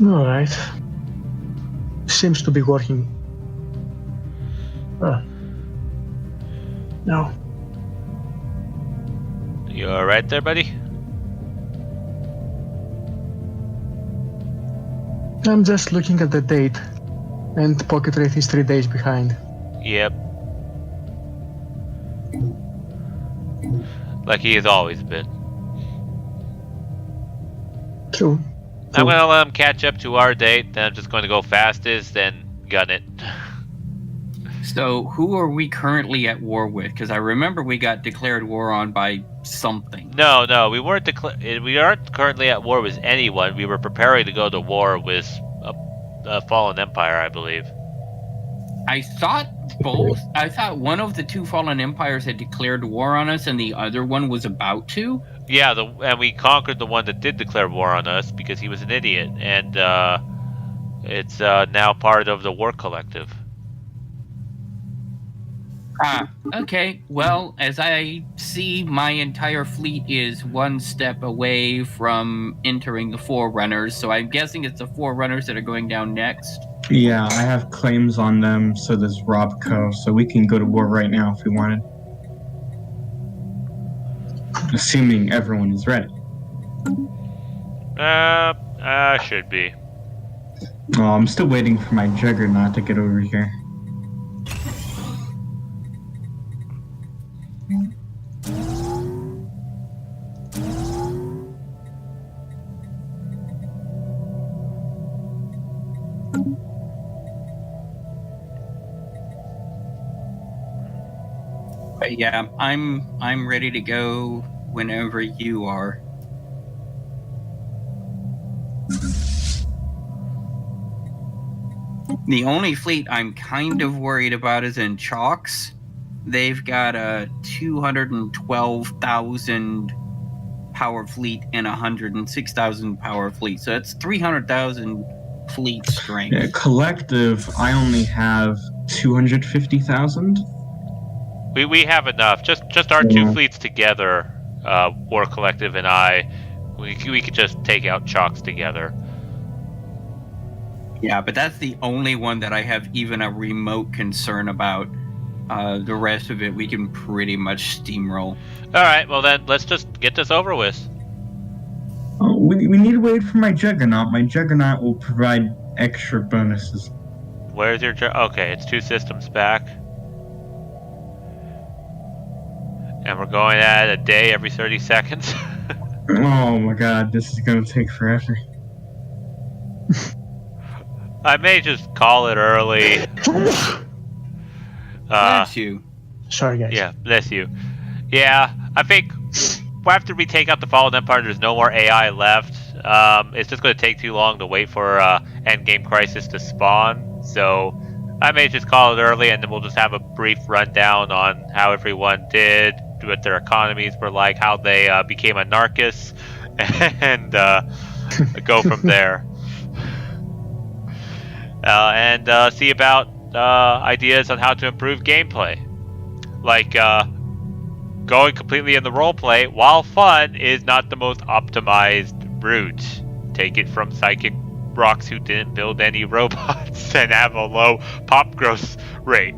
Alright. Seems to be working. No. You alright there, buddy? I'm just looking at the date, and Pocket Wraith is 3 days behind. Yep. Like he has always been. True. I'm gonna let him catch up to our date, then I'm just going to go fastest, then gun it. So, who are we currently at war with? Because I remember we got declared war on by something. No, we weren't we aren't currently at war with anyone. We were preparing to go to war with a fallen empire, I believe. I thought both. I thought one of the two fallen empires had declared war on us, and the other one was about to. Yeah, and we conquered the one that did declare war on us because he was an idiot, and it's now part of the war collective. Ah, okay. Well, as I see, my entire fleet is one step away from entering the Forerunners, so I'm guessing it's the Forerunners that are going down next. Yeah, I have claims on them, so does Robco, so we can go to war right now if we wanted. Assuming everyone is ready. Should be. Oh, I'm still waiting for my Juggernaut to get over here. But yeah, I'm ready to go whenever you are. The only fleet I'm kind of worried about is in Chalks. They've got a 212,000 power fleet and 106,000 power fleet, so that's 300,000 fleet strength. Yeah, collective, I only have 250,000. We have enough. Just our two fleets together, War Collective and I, we could just take out Chalks together. Yeah, but that's the only one that I have even a remote concern about. The rest of it we can pretty much steamroll. Alright, well then, let's just get this over with. Oh, we need to wait for my Juggernaut. My Juggernaut will provide extra bonuses. Where's your okay, it's 2 systems back. And we're going at a day every 30 seconds. Oh my god, this is gonna take forever. I may just call it early. Bless you. Sorry, guys. Yeah, bless you. Yeah, I think after we take out the Fallen Empire, there's no more AI left. It's just going to take too long to wait for Endgame Crisis to spawn. So I may just call it early, and then we'll just have a brief rundown on how everyone did, what their economies were like, how they became anarchists, and go from there. And see about ideas on how to improve gameplay. Like, going completely in the roleplay, while fun, is not the most optimized route. Take it from Psychic Rocks, who didn't build any robots and have a low pop growth rate.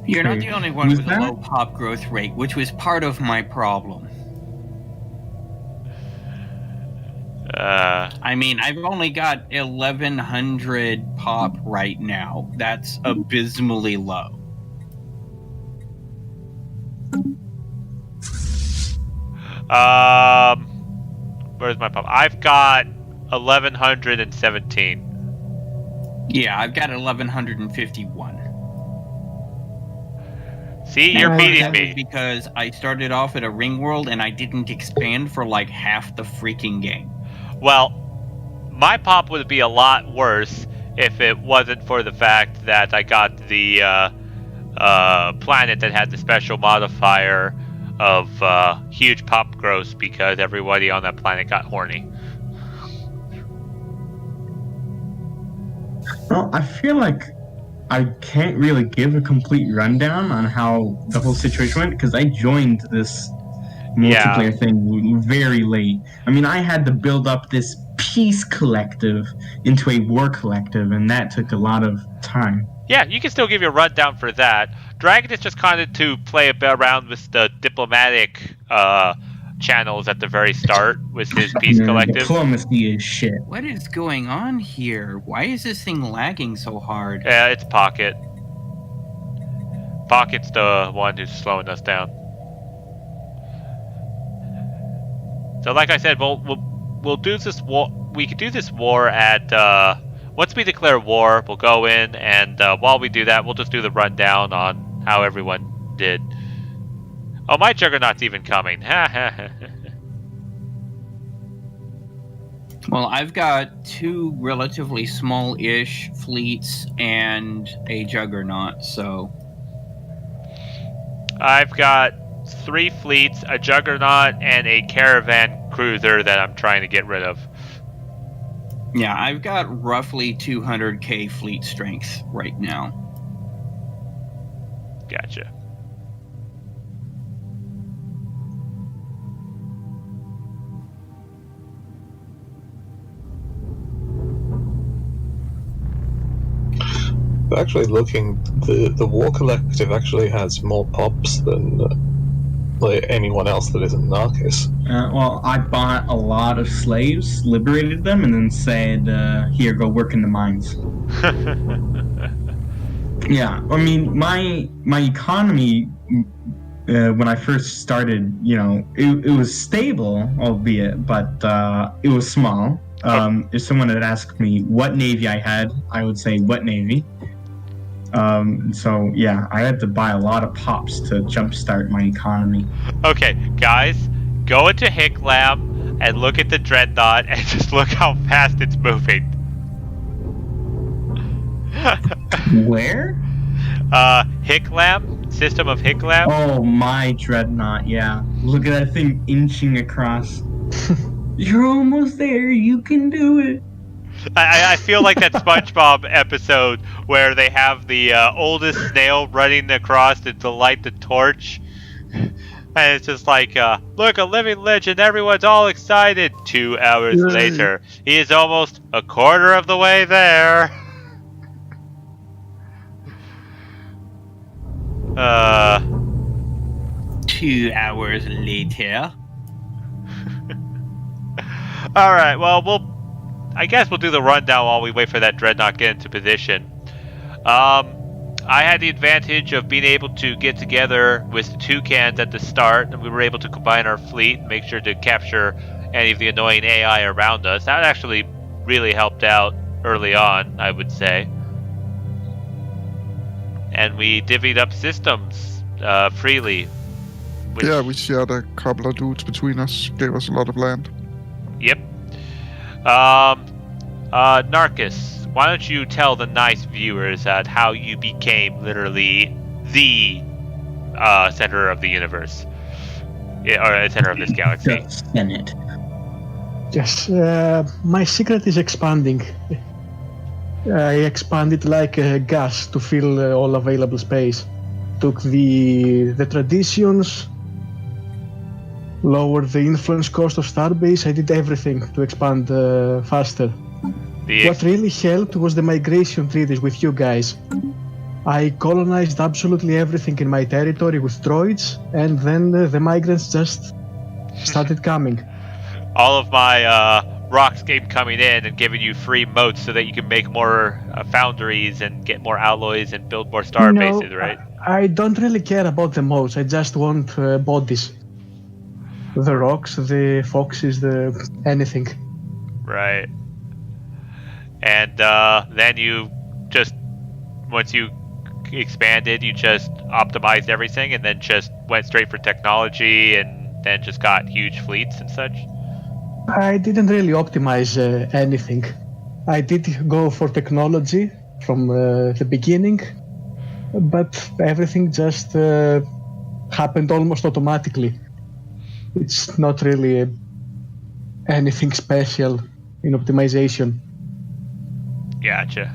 You're not the only one with a low pop growth rate, which was part of my problem. I mean, I've only got 1,100 pop right now. That's abysmally low. Where's my pop? I've got 1,117. Yeah, I've got 1,151. See, you're beating me. Because I started off at a ring world and I didn't expand for like half the freaking game. Well, my pop would be a lot worse if it wasn't for the fact that I got the planet that had the special modifier of huge pop growth because everybody on that planet got horny. Well, I feel like I can't really give a complete rundown on how the whole situation went because I joined this multiplayer thing very late. I mean, I had to build up this peace collective into a war collective, and that took a lot of time. Yeah, you can still give you a rundown for that. Dragon is just kind of to play a bit around with the diplomatic channels at the very start with his peace collective. Diplomacy is shit. What is going on here? Why is this thing lagging so hard? Yeah, it's Pocket. Pocket's the one who's slowing us down. So, like I said, we'll do this war. We could do this war at once we declare war. We'll go in, and while we do that, we'll just do the rundown on how everyone did. Oh, my Juggernaut's even coming. Well, I've got 2 relatively small-ish fleets and a Juggernaut, so... I've got 3 fleets, a Juggernaut, and a caravan cruiser that I'm trying to get rid of. Yeah, I've got roughly 200k fleet strength right now. Gotcha. Actually, looking, the War Collective actually has more pops than like anyone else that isn't Narcus. Well, I bought a lot of slaves, liberated them, and then said, "Here, go work in the mines." Yeah, I mean, my economy when I first started, you know, it was stable, albeit, but it was small. If someone had asked me what navy I had, I would say what navy. So yeah, I had to buy a lot of pops to jumpstart my economy. Okay, guys, go into Hicklam and look at the Dreadnought and just look how fast it's moving. Where? Hicklam? System of Hicklam? Oh, my Dreadnought, yeah. Look at that thing inching across. You're almost there, you can do it. I feel like that SpongeBob episode where they have the oldest snail running across to light the torch. And it's just like, look, a living legend, everyone's all excited. 2 hours later, he is almost a quarter of the way there. 2 hours later. Alright, well, I guess we'll do the rundown while we wait for that Dreadnought to get into position. I had the advantage of being able to get together with the Toucans at the start, and we were able to combine our fleet and make sure to capture any of the annoying AI around us. That actually really helped out early on, I would say. And we divvied up systems freely. Yeah, we shared a couple of dudes between us, gave us a lot of land. Yep. Narcus, why don't you tell the nice viewers how you became literally the center of the universe, or center of this galaxy? The Senate. Yes, my secret is expanding. I expanded like gas to fill all available space. Took the traditions, lowered the influence cost of Starbase. I did everything to expand faster. What really helped was the migration treaties with you guys. I colonized absolutely everything in my territory with droids, and then the migrants just started coming. All of my Rockscape coming in and giving you free moats so that you can make more foundries and get more alloys and build more star bases, right? I don't really care about the moats. I just want bodies. The rocks, the foxes, the anything. Right. And then you just, once you expanded, you just optimized everything and then just went straight for technology and then just got huge fleets and such? I didn't really optimize anything. I did go for technology from the beginning, but everything just happened almost automatically. It's not really anything special in optimization. Gotcha.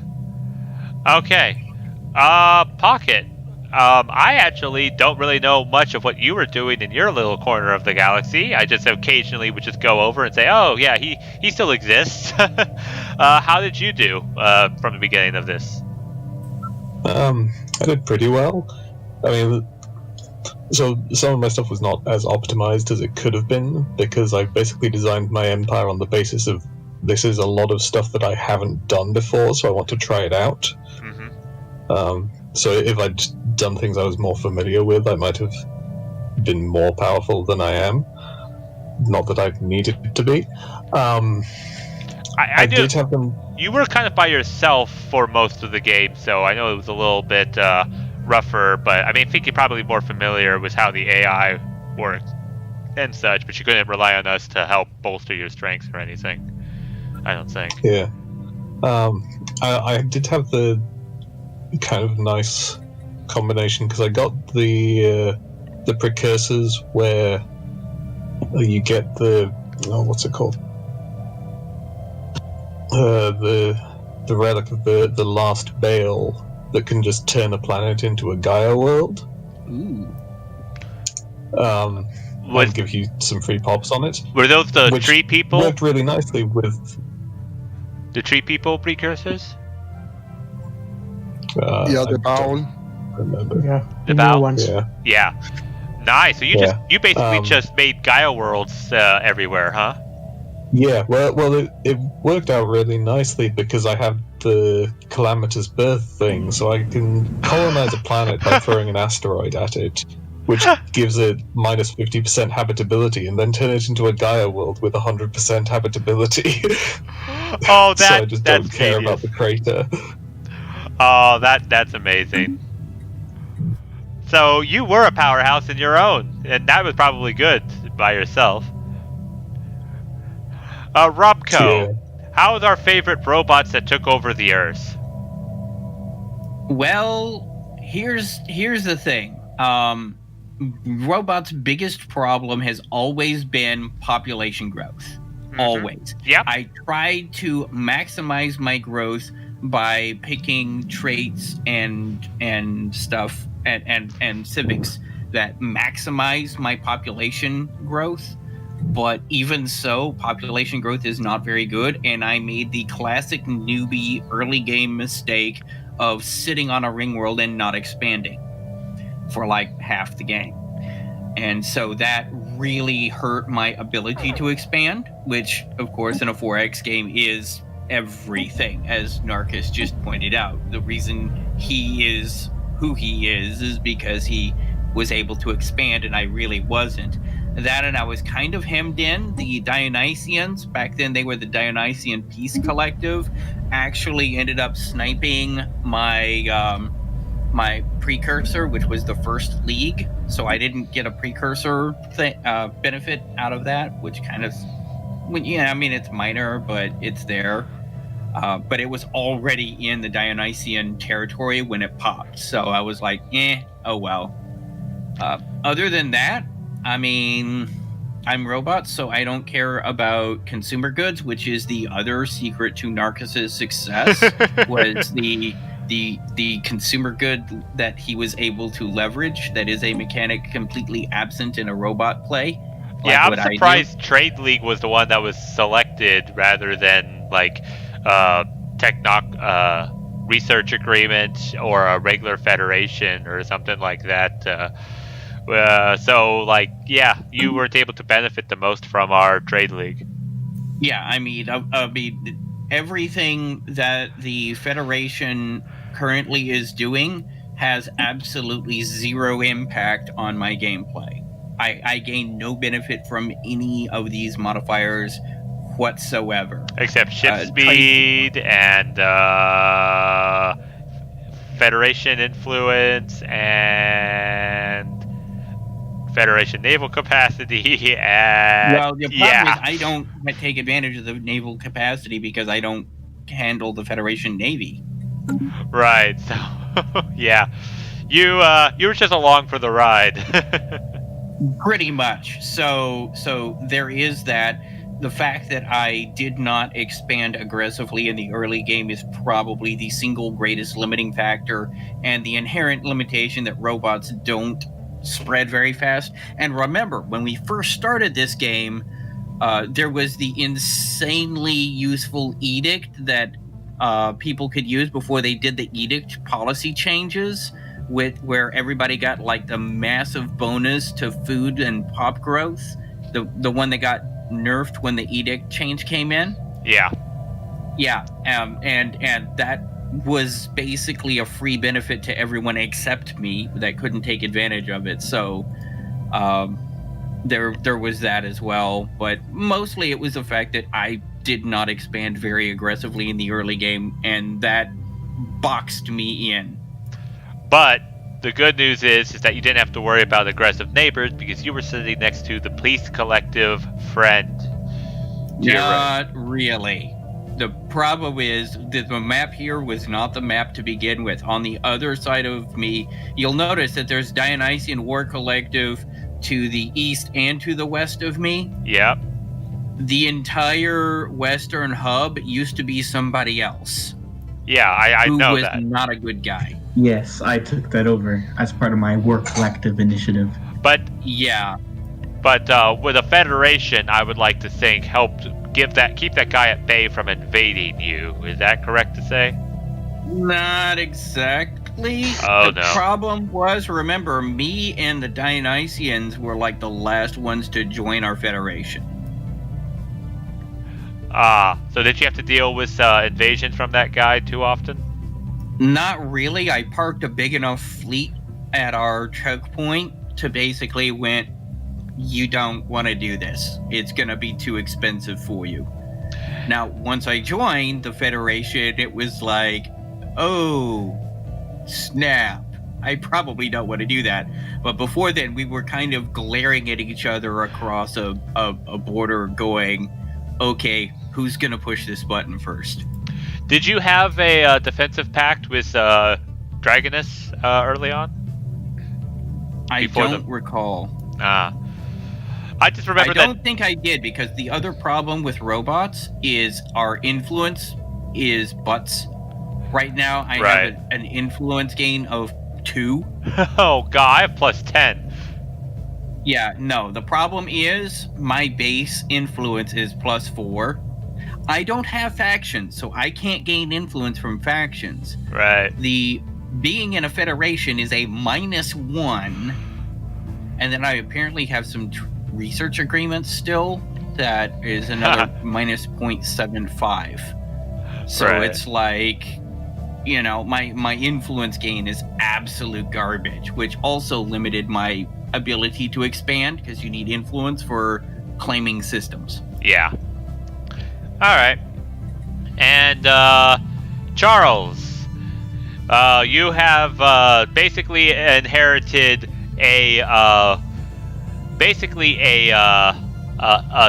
Okay. Pocket, I actually don't really know much of what you were doing in your little corner of the galaxy. I just occasionally would just go over and say, "Oh, yeah, he still exists." How did you do from the beginning of this? I did pretty well. I mean, so some of my stuff was not as optimized as it could have been because I basically designed my empire on the basis of this is a lot of stuff that I haven't done before, so I want to try it out. Mm-hmm. So if I'd done things I was more familiar with, I might have been more powerful than I am. Not that I needed to be. I did have them. You were kind of by yourself for most of the game, so I know it was a little bit rougher, but I mean, I think you're probably more familiar with how the AI worked and such, but you couldn't rely on us to help bolster your strengths or anything, I don't think. Yeah. I did have the kind of nice combination because I got the precursors where you get the what's it called? The relic of the last Bale that can just turn a planet into a Gaia world. Ooh. I'll give you some free pops on it. Were those the tree people? Worked really nicely with the tree people precursors. The bowl. Remember? Yeah, The new bow? ones. Yeah. Nice. So you basically just made Gaia worlds everywhere, huh? Yeah. Well, it worked out really nicely because I have the calamitous birth thing, so I can colonize a planet by throwing an asteroid at it, which gives it minus 50% habitability, and then turn it into a Gaia world with 100% habitability. Oh, so I just don't care about the crater. Oh, that's amazing. So you were a powerhouse in your own, and that was probably good by yourself. Robco, how's our favorite robots that took over the Earth? Well, here's the thing. Robots' biggest problem has always been population growth. Mm-hmm. Always. Yep. I tried to maximize my growth by picking traits and stuff and civics that maximize my population growth. But even so, population growth is not very good, and I made the classic newbie early game mistake of sitting on a ring world and not expanding for like half the game. And so that really hurt my ability to expand, which of course in a 4X game is everything, as Narcus just pointed out. The reason he is who he is because he was able to expand and I really wasn't. That, and I was kind of hemmed in. The Dionysians, back then they were the Dionysian Peace Collective, actually ended up sniping my my precursor, which was the first league. So I didn't get a precursor benefit out of that, which kind of, I mean, it's minor, but it's there. But it was already in the Dionysian territory when it popped. So I was like, oh well. Other than that, I mean, I'm robots, so I don't care about consumer goods, which is the other secret to Narcus's success, was the consumer good that he was able to leverage. That is a mechanic completely absent in a robot play. Yeah, I'm surprised Trade League was the one that was selected rather than like research agreement or a regular federation or something like that. So, like, yeah, you weren't able to benefit the most from our trade league. Yeah, I mean, everything that the Federation currently is doing has absolutely zero impact on my gameplay. I gain no benefit from any of these modifiers whatsoever. Except ship speed and Federation influence and Federation naval capacity, and well, the problem is I don't take advantage of the naval capacity because I don't handle the Federation Navy. Right. So, yeah, you were just along for the ride. Pretty much. So there is that. the fact that I did not expand aggressively in the early game is probably the single greatest limiting factor, and the inherent limitation that robots don't spread very fast. And remember, when we first started this game, there was the insanely useful edict that people could use before they did the edict policy changes, where everybody got like the massive bonus to food and pop growth, the one that got nerfed when the edict change came in. Yeah. And that was basically a free benefit to everyone except me that couldn't take advantage of it. So there was that as well, but mostly it was the fact that I did not expand very aggressively in the early game, and that boxed me in. But the good news is that you didn't have to worry about aggressive neighbors because you were sitting next to the police collective friend. Not really. The problem is that the map here was not the map to begin with. On the other side of me, you'll notice that there's Dionysian War Collective to the east and to the west of me. Yep. The entire western hub used to be somebody else. Yeah, I know that. Who was not a good guy. Yes, I took that over as part of my War Collective initiative. But yeah, with a Federation, I would like to think helped keep that guy at bay from invading you. Is that correct to say? Not exactly. Oh, the no. problem was, remember, me and the Dionysians were like the last ones to join our Federation. So did you have to deal with invasion from that guy too often? Not really. I parked a big enough fleet at our choke point to basically went, you don't want to do this. It's going to be too expensive for you. Now, once I joined the Federation, it was like, oh, snap. I probably don't want to do that. But before then, we were kind of glaring at each other across a border going, okay, who's going to push this button first? Did you have a defensive pact with Dragonus early on? I don't recall. I just remember that... I don't think I did, because the other problem with robots is our influence is butts. Right now, I have an influence gain of 2. Oh, God, I have plus 10. Yeah, no, the problem is my base influence is plus 4. I don't have factions, so I can't gain influence from factions. Right. The being in a federation is a -1, and then I apparently have some research agreements still that is another -0.75. So it's like, you know, my influence gain is absolute garbage, which also limited my ability to expand because you need influence for claiming systems. Yeah. All right. And Charles, you have basically inherited a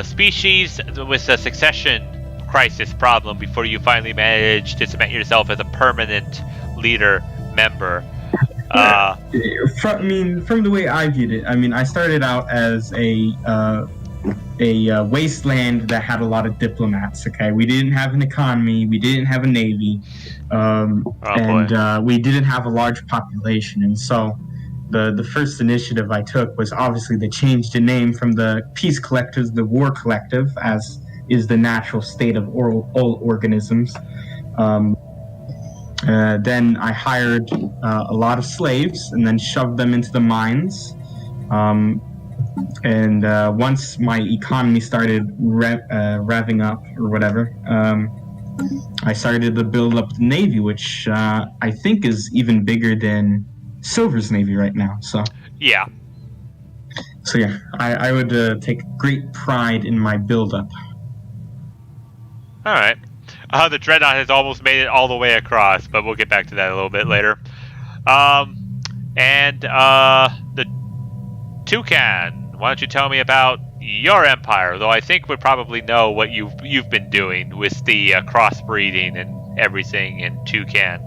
species with a succession crisis problem before you finally managed to cement yourself as a permanent leader member. From the way I viewed it, I mean, I started out as a wasteland that had a lot of diplomats. Okay, we didn't have an economy, we didn't have a navy, we didn't have a large population, and so the first initiative I took was obviously to change the name from the peace collective to the war collective, as is the natural state of all organisms. Then I hired a lot of slaves and then shoved them into the mines. And once my economy started revving up or whatever, I started to build up the Navy, which I think is even bigger than Silver's Navy right now. So yeah, I would take great pride in my build-up. All right. The Dreadnought has almost made it all the way across, but we'll get back to that a little bit later. And the Toucan, why don't you tell me about your empire? Though I think we probably know what you've been doing with the crossbreeding and everything in Toucan.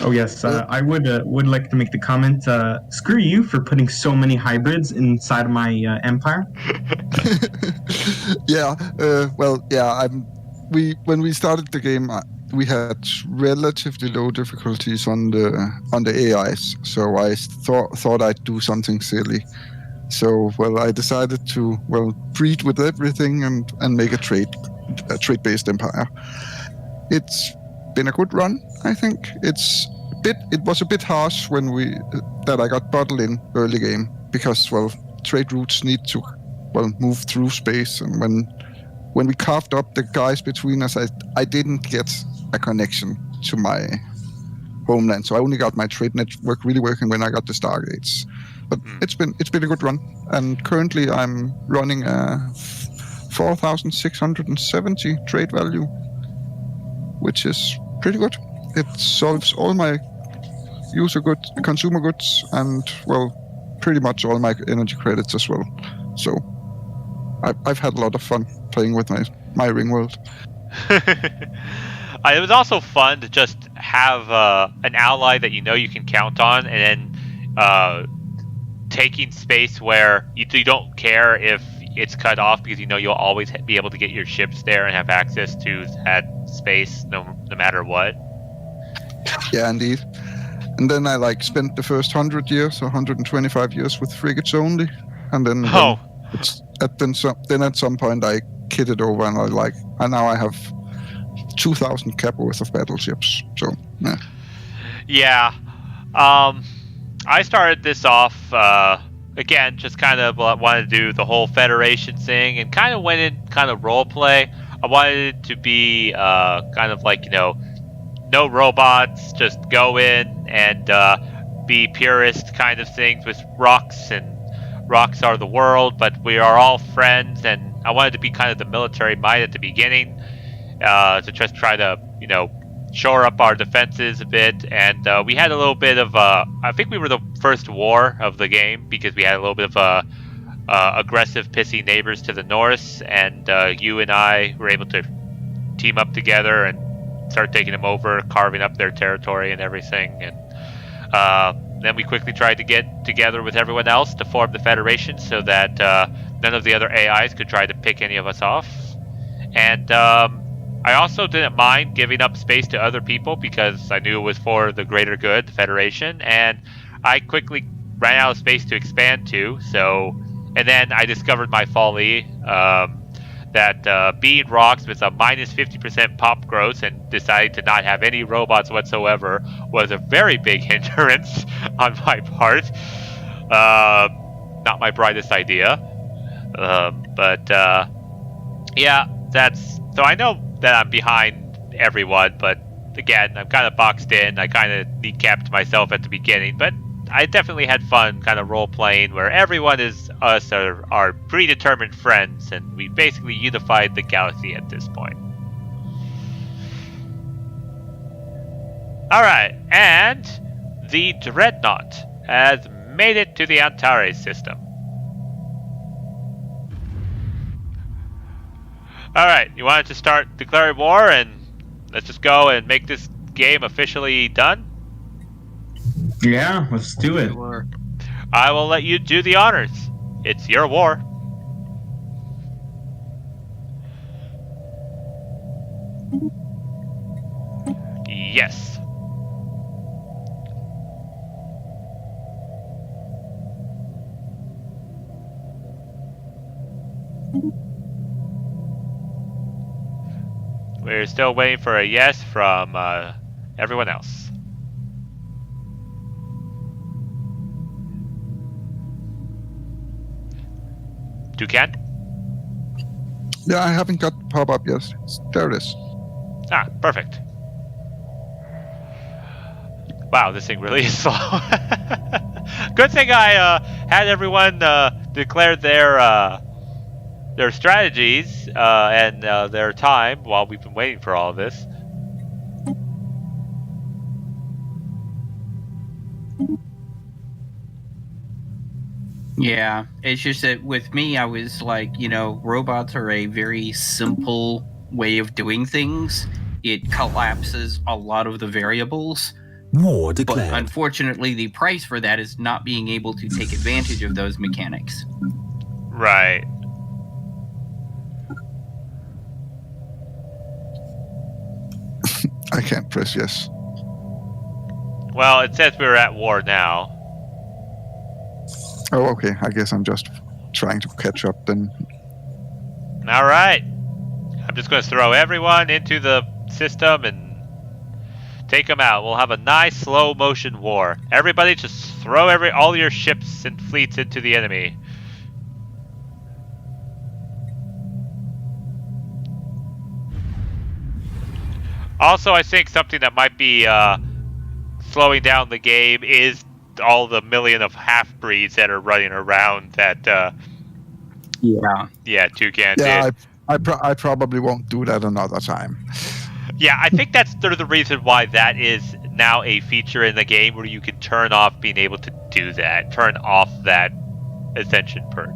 Oh yes, I would like to make the comment. Screw you for putting so many hybrids inside of my empire. Yeah. When we started the game, we had relatively low difficulties on the AIs, so I thought I'd do something silly. So I decided to breed with everything and make a trade-based empire. It's been a good run, I think. It was a bit harsh when that I got bottled in early game because trade routes need to move through space, and when we carved up the guys between us, I didn't get a connection to my homeland, so I only got my trade network really working when I got the Stargates. But it's been a good run, and currently I'm running a 4,670 trade value, which is pretty good. It solves all my consumer goods, and pretty much all my energy credits as well. So I've had a lot of fun playing with my ring world. It was also fun to just have an ally that you can count on, and then taking space where you don't care if it's cut off because you'll always be able to get your ships there and have access to that space no matter what. Yeah, indeed. And then I spent the first 100 years or 125 years with frigates only, and then at some point I kitted over and now I have 2,000 cap worth of battleships. So yeah. Yeah. I started this off, again, just kind of wanted to do the whole Federation thing and kind of went in kind of role play. I wanted it to be kind of no robots, just go in and be purist kind of things with rocks, and rocks are the world, but we are all friends, and I wanted to be kind of the military might at the beginning to just try to, shore up our defenses a bit, and we had a little bit of I think we were the first war of the game because we had a little bit of aggressive, pissy neighbors to the north, and you and I were able to team up together and start taking them over, carving up their territory and everything, and then we quickly tried to get together with everyone else to form the Federation so that none of the other AIs could try to pick any of us off, and I also didn't mind giving up space to other people because I knew it was for the greater good, the Federation, and I quickly ran out of space to expand to. And then I discovered my folly that being rocks with a minus 50% pop growth and decided to not have any robots whatsoever was a very big hindrance on my part. Not my brightest idea, but yeah, so I know that I'm behind everyone, but again, I'm kind of boxed in. I kind of kneecapped myself at the beginning, but I definitely had fun kind of role-playing where everyone is us are predetermined friends, and we basically unified the galaxy at this point. Alright, and the Dreadnought has made it to the Antares system. Alright, you wanted to start declaring war, and let's just go and make this game officially done? Yeah, let's do it. I will let you do the honors. It's your war. Yes. We're still waiting for a yes from everyone else. Toucan? Yeah, I haven't got the pop-up yet. There it is. Ah, perfect. Wow, this thing really is slow. Good thing I had everyone declare their strategies and their time while we've been waiting for all of this. Yeah, it's just that with me, I was like, robots are a very simple way of doing things. It collapses a lot of the variables. War But declared. unfortunately, the price for that is not being able to take advantage of those mechanics. Right. I can't press yes. Well, it says we're at war now. Oh, okay. I guess I'm just trying to catch up then. All right. I'm just going to throw everyone into the system and take them out. We'll have a nice slow motion war. Everybody just throw all your ships and fleets into the enemy. Also, I think something that might be slowing down the game is all the million of half-breeds that are running around that Toucan did. I probably won't do that another time. Yeah, I think that's sort of the reason why that is now a feature in the game where you can turn off being able to do that. Turn off that Ascension perk.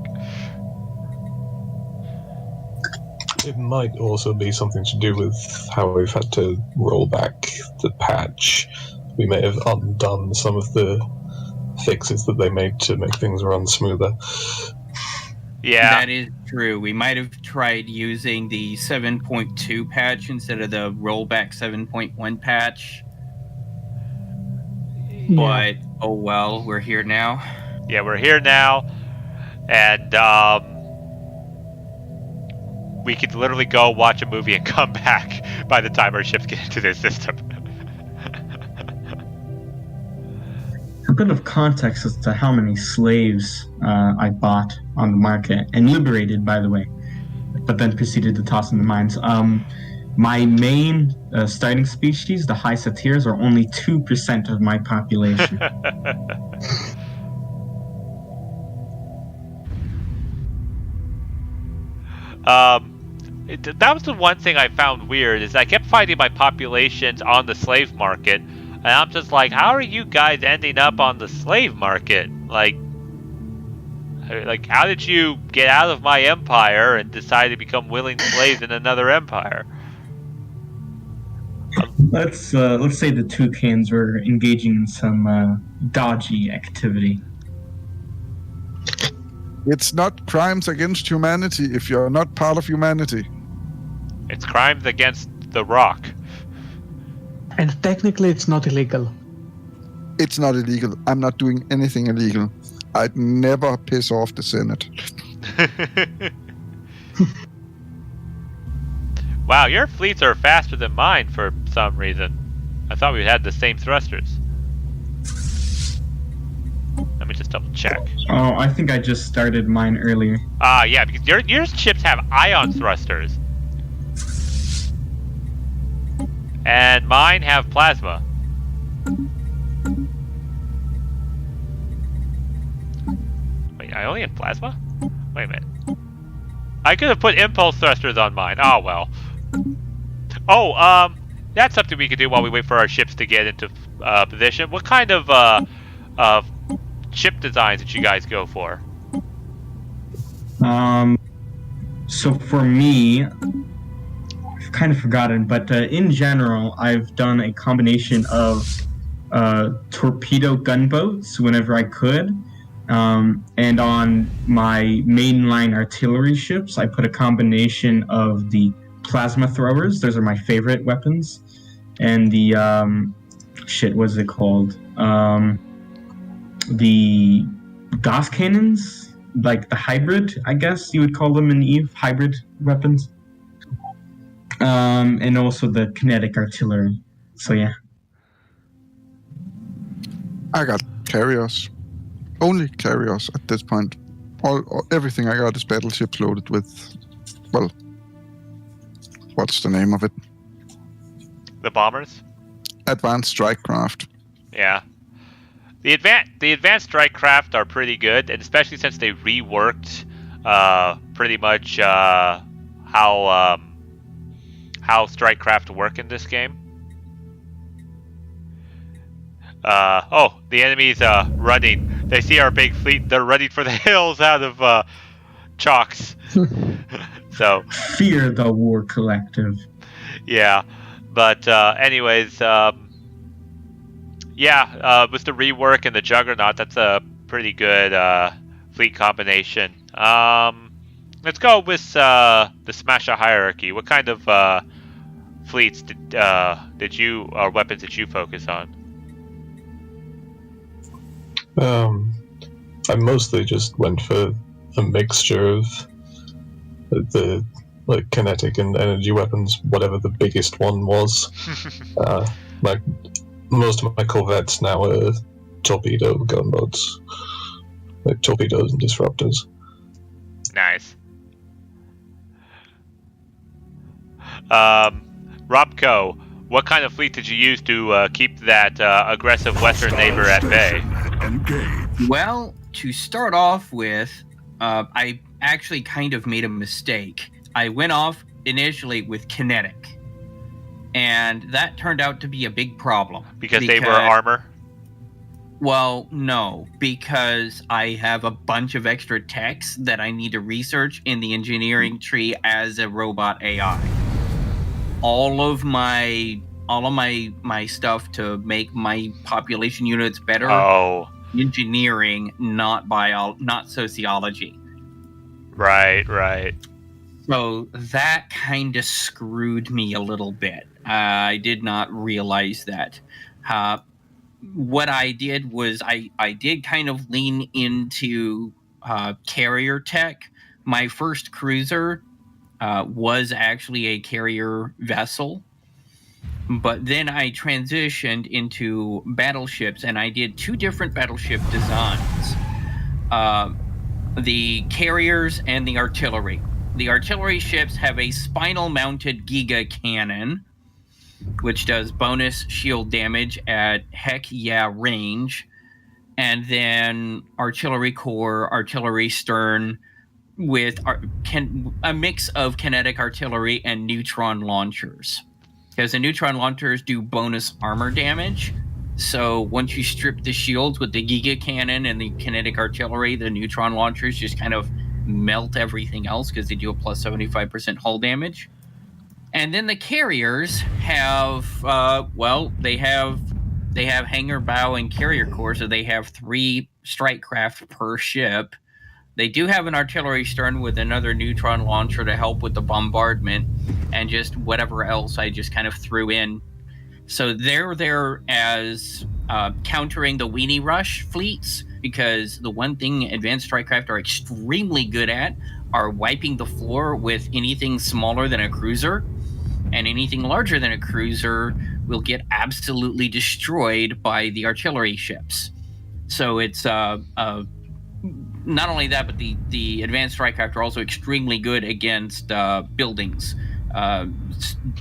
It might also be something to do with how we've had to roll back the patch. We may have undone some of the fixes that they made to make things run smoother. Yeah. That is true. We might have tried using the 7.2 patch instead of the rollback 7.1 patch. But, oh well, we're here now. Yeah, we're here now. And, we could literally go watch a movie and come back by the time our ships get into their system. A bit of context as to how many slaves I bought on the market and liberated, by the way, but then proceeded to toss in the mines. My main starting species, the high satyrs, are only 2% of my population. That was the one thing I found weird, is I kept finding my populations on the slave market, and I'm just like, how are you guys ending up on the slave market? Like, how did you get out of my empire and decide to become willing slaves in another empire? Let's say the toucans were engaging in some dodgy activity. It's not crimes against humanity if you're not part of humanity. It's crimes against the rock. And technically it's not illegal. It's not illegal. I'm not doing anything illegal. I'd never piss off the Senate. Wow, your fleets are faster than mine for some reason. I thought we had the same thrusters. Let me just double check. Oh, I think I just started mine earlier. Yeah, because your ships have ion thrusters. And mine have plasma. Wait, I only have plasma? Wait a minute. I could have put impulse thrusters on mine. Oh, well. Oh, that's something we could do while we wait for our ships to get into position. What kind of ship designs did you guys go for? So for me, I've kind of forgotten, but in general, I've done a combination of torpedo gunboats whenever I could. And on my mainline artillery ships, I put a combination of the plasma throwers. Those are my favorite weapons. And the, what's it called? The Gauss cannons, like the hybrid, I guess you would call them in EVE, hybrid weapons. And also the kinetic artillery. So yeah. I got carriers. Only carriers at this point. Everything I got is battleships loaded with, well, what's the name of it? The bombers? Advanced strike craft. Yeah. The advanced strike craft are pretty good, and especially since they reworked pretty much how strike craft work in this game. The enemy's running. They see our big fleet. They're running for the hills out of Chalks. So fear the war collective. Yeah, but anyways, with the rework and the Juggernaut, that's a pretty good fleet combination. Let's go with the Smasher Hierarchy. What kind of fleets did you or weapons did you focus on? I mostly just went for a mixture of the kinetic and energy weapons, whatever the biggest one was. Like most of my corvettes now are torpedo gunboats, like torpedoes and disruptors. Nice. Robco, what kind of fleet did you use to keep that aggressive western neighbor at bay? Well, to start off with, I actually kind of made a mistake. I went off initially with kinetic, and that turned out to be a big problem. Because they were armor? Well, no, because I have a bunch of extra techs that I need to research in the engineering tree as a robot AI. All of my stuff to make my population units better. Oh. Engineering, not sociology. Right. So that kind of screwed me a little bit. I did not realize that. What I did was I did kind of lean into carrier tech. My first cruiser was actually a carrier vessel. But then I transitioned into battleships, and I did 2 different battleship designs. The carriers and the artillery. The artillery ships have a spinal-mounted Giga cannon, which does bonus shield damage at range. And then artillery core, artillery stern, with a mix of kinetic artillery and neutron launchers. Because the neutron launchers do bonus armor damage. So once you strip the shields with the Giga Cannon and the kinetic artillery, the neutron launchers just kind of melt everything else because they do a plus 75% hull damage. And then the carriers have, they have hangar bow and carrier core, so they have 3 strike craft per ship. They do have an artillery stern with another neutron launcher to help with the bombardment, and just whatever else I just kind of threw in. So they're there as countering the Weenie Rush fleets, because the one thing advanced strike craft are extremely good at are wiping the floor with anything smaller than a cruiser, and anything larger than a cruiser will get absolutely destroyed by the artillery ships. So it's not only that, but the advanced strike craft are also extremely good against buildings,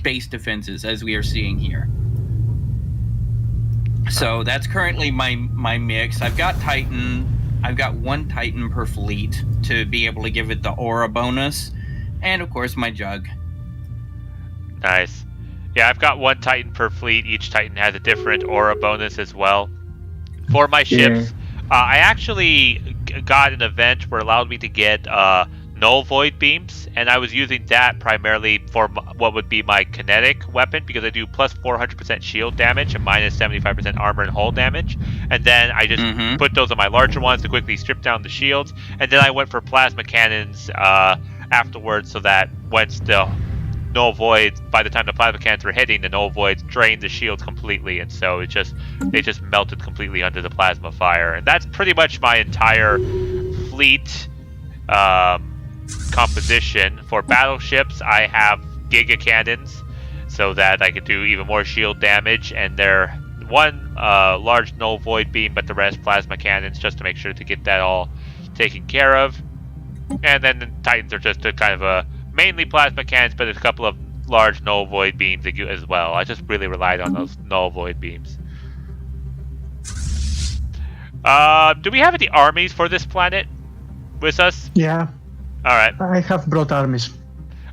base defenses, as we are seeing here. So that's currently my mix. I've got got 1 Titan per fleet to be able to give it the aura bonus, and of course my Jug. Nice. Yeah, I've got 1 Titan per fleet. Each Titan has a different aura bonus as well. For my ships, I actually got an event where it allowed me to get null void beams, and I was using that primarily for what would be my kinetic weapon, because I do plus 400% shield damage and minus 75% armor and hull damage. And then I just put those on my larger ones to quickly strip down the shields. And then I went for plasma cannons afterwards, so that once the null voids, by the time the plasma cannons were hitting, the null voids drained the shields completely, and so they just melted completely under the plasma fire. And that's pretty much my entire fleet composition. For battleships, I have Giga cannons so that I can do even more shield damage, and they're 1 large null void beam, but the rest plasma cannons, just to make sure to get that all taken care of. And then the Titans are just a kind of a mainly plasma cannons, but there's a couple of large null void beams as well. I just really relied on those null void beams. Do we have any armies for this planet with us? Yeah. All right. I have brought armies.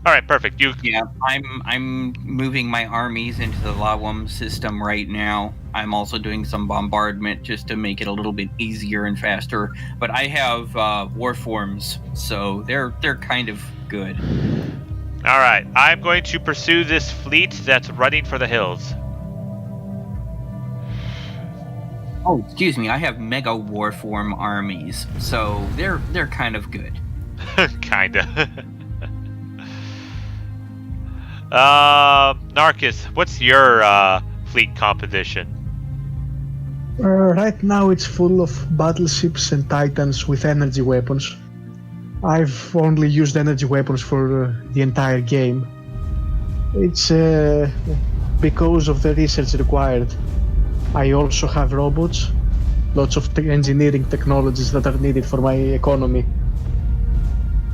All right, perfect. Yeah, I'm moving my armies into the Lawum system right now. I'm also doing some bombardment just to make it a little bit easier and faster. But I have warforms, so they're kind of good. All right, I'm going to pursue this fleet that's running for the hills. Oh, excuse me. I have mega warform armies, so they're kind of good. Kinda. Narcus, what's your fleet composition? Right now it's full of battleships and titans with energy weapons. I've only used energy weapons for the entire game. It's because of the research required. I also have robots, lots of engineering technologies that are needed for my economy.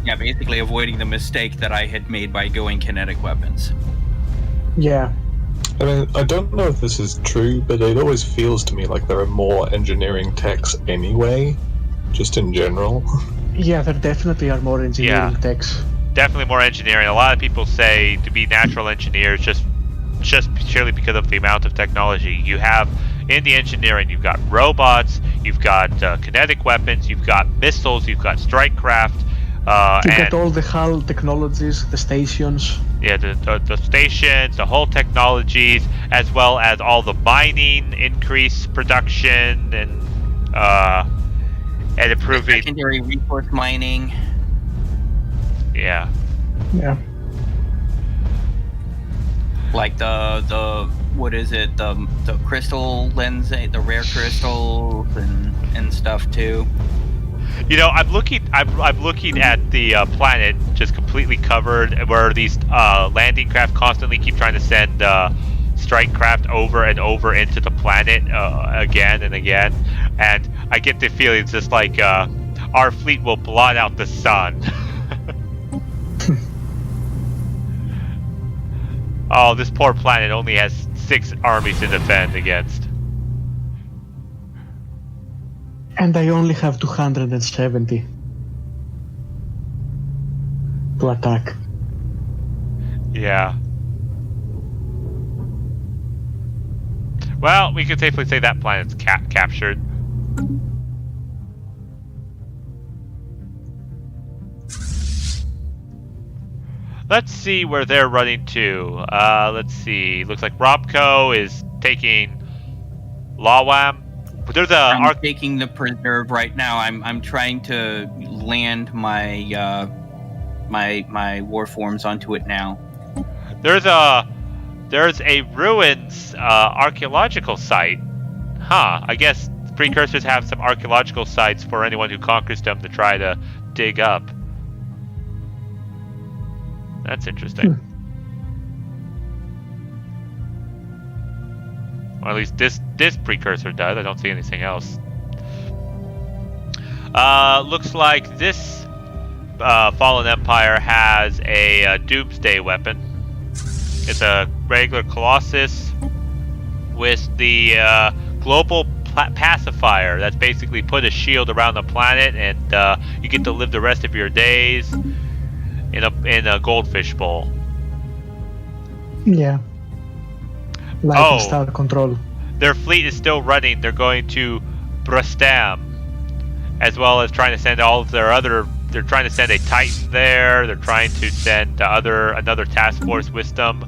Yeah, basically avoiding the mistake that I had made by going kinetic weapons. Yeah. I mean, I don't know if this is true, but it always feels to me like there are more engineering techs anyway, just in general. Yeah, there definitely are more engineering techs. Definitely more engineering. A lot of people say to be natural engineers just purely because of the amount of technology you have in the engineering. You've got robots, you've got kinetic weapons, you've got missiles, you've got strike craft. You get all the hull technologies, the stations. Yeah, the stations, the whole technologies, as well as all the mining, increased production, and improving secondary resource mining. Yeah. Yeah. Like the what is it? The crystal lens, the rare crystals and stuff too. You know, I'm looking at the planet just completely covered, where these landing craft constantly keep trying to send strike craft over and over into the planet again and again, and I get the feeling it's just like our fleet will blot out the sun. Oh, this poor planet only has 6 armies to defend against. And I only have 270 to attack. Yeah. Well, we can safely say that planet's captured. Let's see where they're running to. Let's see. Looks like Robco is taking Lawam. There's I'm taking the preserve right now. I'm trying to land my my war forms onto it now. There's a ruins archaeological site. Huh. I guess precursors have some archaeological sites for anyone who conquers them to try to dig up. That's interesting. Or at least this precursor does. I don't see anything else. Looks like this Fallen Empire has a Doomsday weapon. It's a regular Colossus with the global pacifier. That's basically put a shield around the planet, and you get to live the rest of your days in a goldfish bowl. Yeah. Light and star control. Their fleet is still running. They're going to Brustam, as well as trying to send all of their other. They're trying to send a Titan there. They're trying to send another task force with them.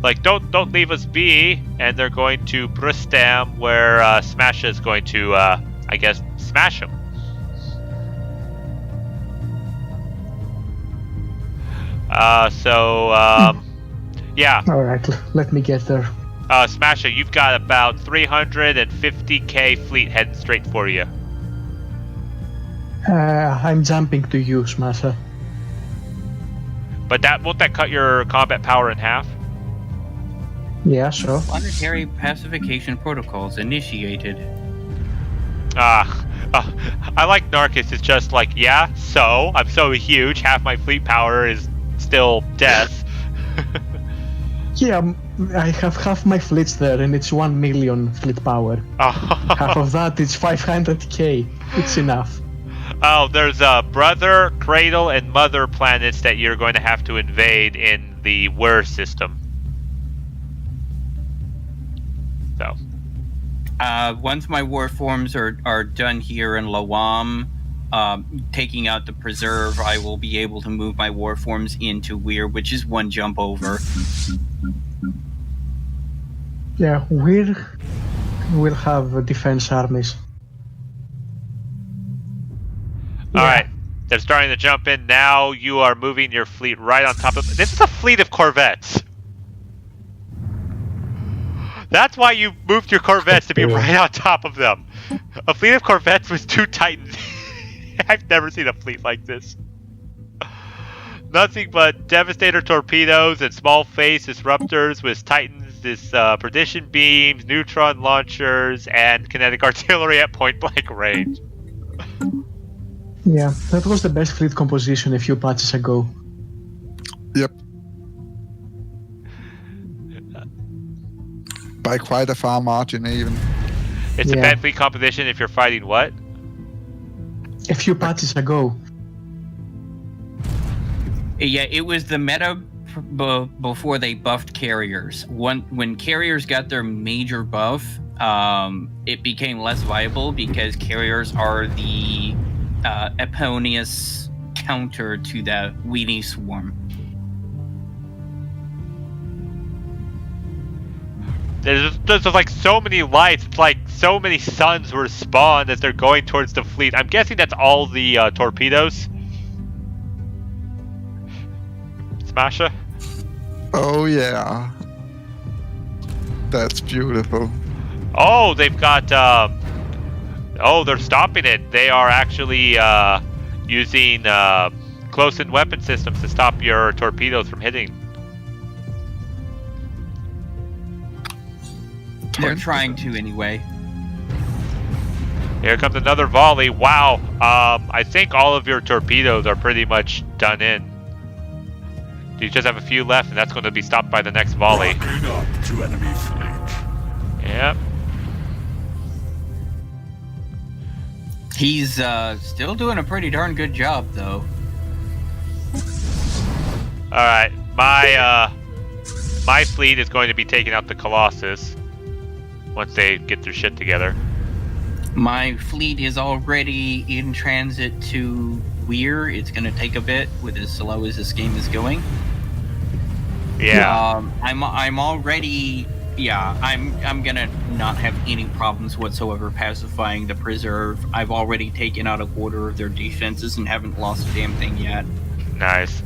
Like, don't leave us be. And they're going to Brustam, where Smasha is going to, I guess, smash them. Yeah. All right, let me get there. Smasha, you've got about 350k fleet heading straight for you. I'm jumping to you, Smasha. But won't that cut your combat power in half? Yeah, sure. Planetary pacification protocols initiated. I like Narcus. It's just like, yeah, so I'm so huge, half my fleet power is still death. Yeah, I have half my fleets there, and it's 1 million fleet power. Half of that is 500k. It's enough. Oh, there's brother, cradle, and mother planets that you're going to have to invade in the WER system. So. Once my war forms are done here in Lawam, taking out the preserve, I will be able to move my war forms into Weir, which is 1 jump over. Yeah, Weir will have defense armies. Alright, they're starting to jump in now. You are moving your fleet right on top of... This is a fleet of corvettes. That's why you moved your corvettes to be right on top of them. A fleet of corvettes with 2 titans. I've never seen a fleet like this. Nothing but Devastator torpedoes and small face disruptors with titans, perdition beams, neutron launchers, and kinetic artillery at point-blank range. Yeah, that was the best fleet composition a few patches ago. Yep. By quite a far margin, even. It's a bad fleet composition if you're fighting what? A few patches ago. Yeah, it was the meta before they buffed carriers. When carriers got their major buff, it became less viable because carriers are the Eponius counter to the weenie swarm. There's like so many lights. It's like so many suns were spawned as they're going towards the fleet. I'm guessing that's all the torpedoes. Smasher? Oh yeah. That's beautiful. Oh, they've got oh, they're stopping it. They are actually using close-in weapon systems to stop your torpedoes from hitting. They're trying to anyway. Here comes another volley. Wow. I think all of your torpedoes are pretty much done in. You just have a few left, and that's going to be stopped by the next volley. Rocking up to enemy fleet. Yep. He's still doing a pretty darn good job, though. Alright, my fleet is going to be taking out the Colossus once they get their shit together. My fleet is already in transit to Weir. It's going to take a bit with as slow as this game is going. Yeah. I'm already... Yeah, I'm gonna not have any problems whatsoever pacifying the Preserve. I've already taken out a quarter of their defenses and haven't lost a damn thing yet. Nice.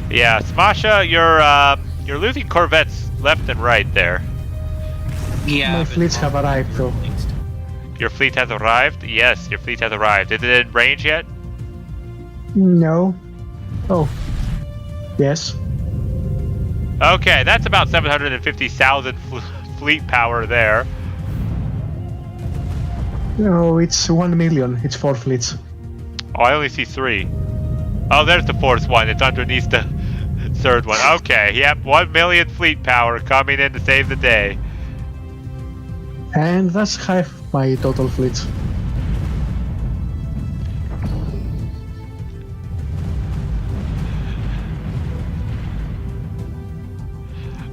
Yeah, Smasha, you're losing corvettes left and right there. Yeah. My fleets have arrived though. Your fleet has arrived? Yes, your fleet has arrived. Is it in range yet? No. Oh. Yes. Okay, that's about 750,000 fleet power there. No, it's 1 million. It's 4 fleets. Oh, I only see 3. Oh, there's the 4th one. It's underneath the 3rd one. Okay, yep, 1 million fleet power coming in to save the day. And that's half my total fleets.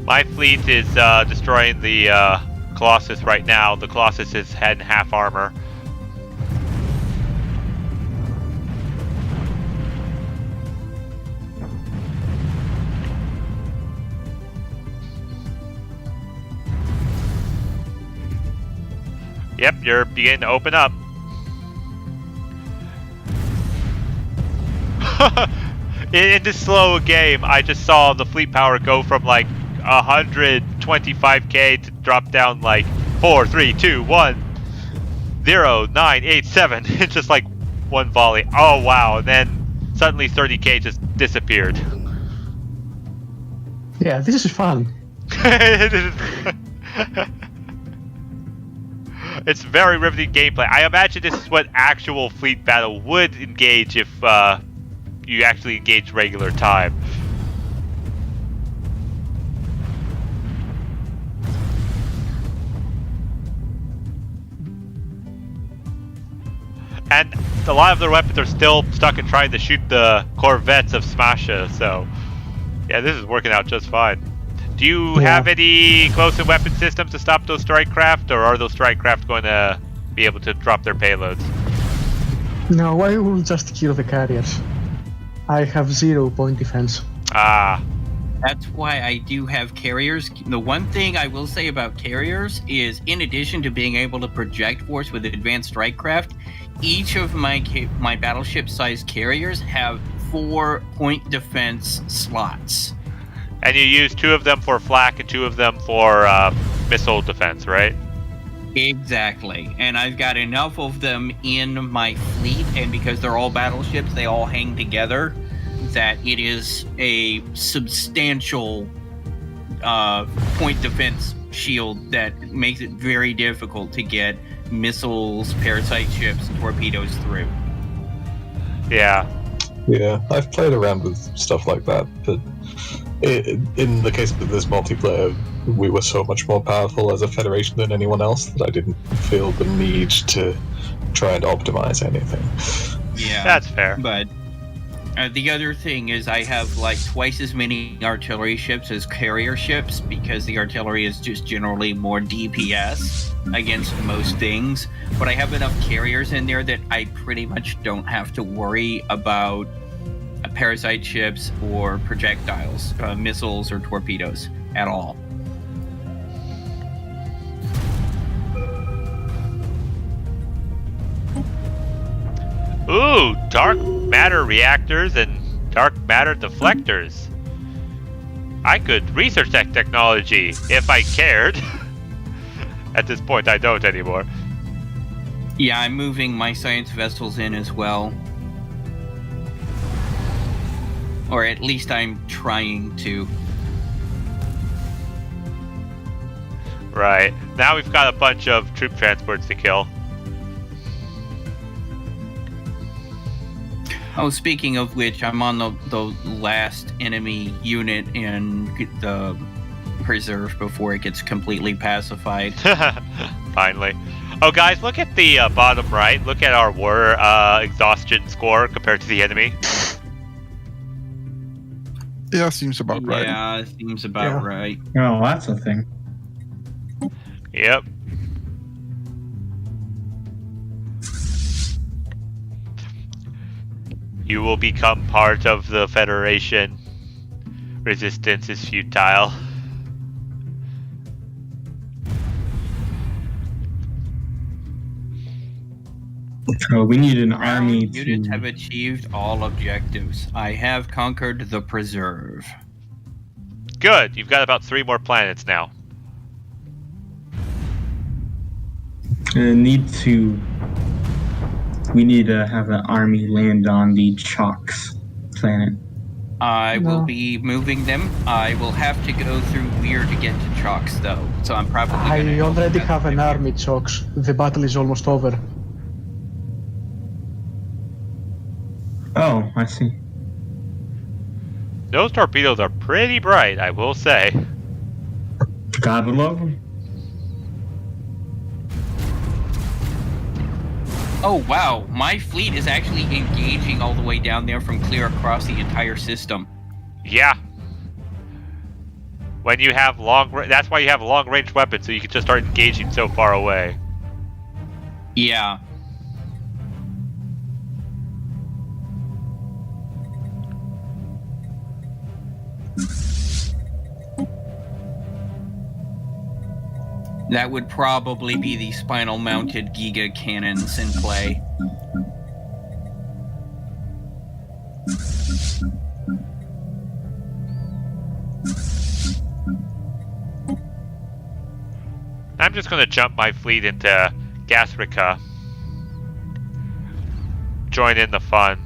My fleet is destroying the Colossus right now. The Colossus is in half armor. Yep, you're beginning to open up. In this slow game, I just saw the fleet power go from like 125k to drop down like 4, 3, 2, 1, 0, 9, 8, 7. It's just like one volley. Oh wow! And then suddenly 30k just disappeared. Yeah, this is fun. It's very riveting gameplay. I imagine this is what actual fleet battle would engage if you actually engage regular time. And a lot of their weapons are still stuck in trying to shoot the corvettes of Smasha, so yeah, this is working out just fine. Do you have any close-in weapon systems to stop those strike craft, or are those strike craft going to be able to drop their payloads? No, I will just kill the carriers. I have 0 point defense. Ah. That's why I do have carriers. The one thing I will say about carriers is, in addition to being able to project force with advanced strike craft, each of my battleship-sized carriers have 4 point defense slots. And you use 2 of them for flak and 2 of them for missile defense, right? Exactly. And I've got enough of them in my fleet, and because they're all battleships, they all hang together, that it is a substantial point defense shield that makes it very difficult to get missiles, parasite ships, and torpedoes through. Yeah. Yeah, I've played around with stuff like that, but in the case of this multiplayer, we were so much more powerful as a Federation than anyone else that I didn't feel the need to try and optimize anything. Yeah, that's fair. But the other thing is I have like twice as many artillery ships as carrier ships, because the artillery is just generally more DPS against most things. But I have enough carriers in there that I pretty much don't have to worry about parasite ships or projectiles, missiles or torpedoes at all. Ooh, dark matter reactors and dark matter deflectors. I could research that technology if I cared. At this point, I don't anymore. Yeah, I'm moving my science vessels in as well. Or at least I'm trying to. Right. Now we've got a bunch of troop transports to kill. Oh, speaking of which, I'm on the last enemy unit in the preserve before it gets completely pacified. Finally. Oh, guys, look at the bottom right. Look at our war exhaustion score compared to the enemy. Yeah, seems about right. Yeah, seems about right. Oh, that's a thing. Yep. You will become part of the Federation. Resistance is futile. So we need an army to... Units have achieved all objectives. I have conquered the preserve. Good. You've got about 3 more planets now. We need to have an army land on the Chalks planet. I will be moving them. I will have to go through Weir to get to Chalks, though. So I'm probably I already have an army, Chalks. The battle is almost over. Oh, I see. Those torpedoes are pretty bright, I will say. Gotta love them. Oh, wow. My fleet is actually engaging all the way down there from clear across the entire system. Yeah. When you have that's why you have long-range weapons, so you can just start engaging so far away. Yeah. That would probably be the spinal-mounted Giga cannons in play. I'm just going to jump my fleet into Gasrica. Join in the fun.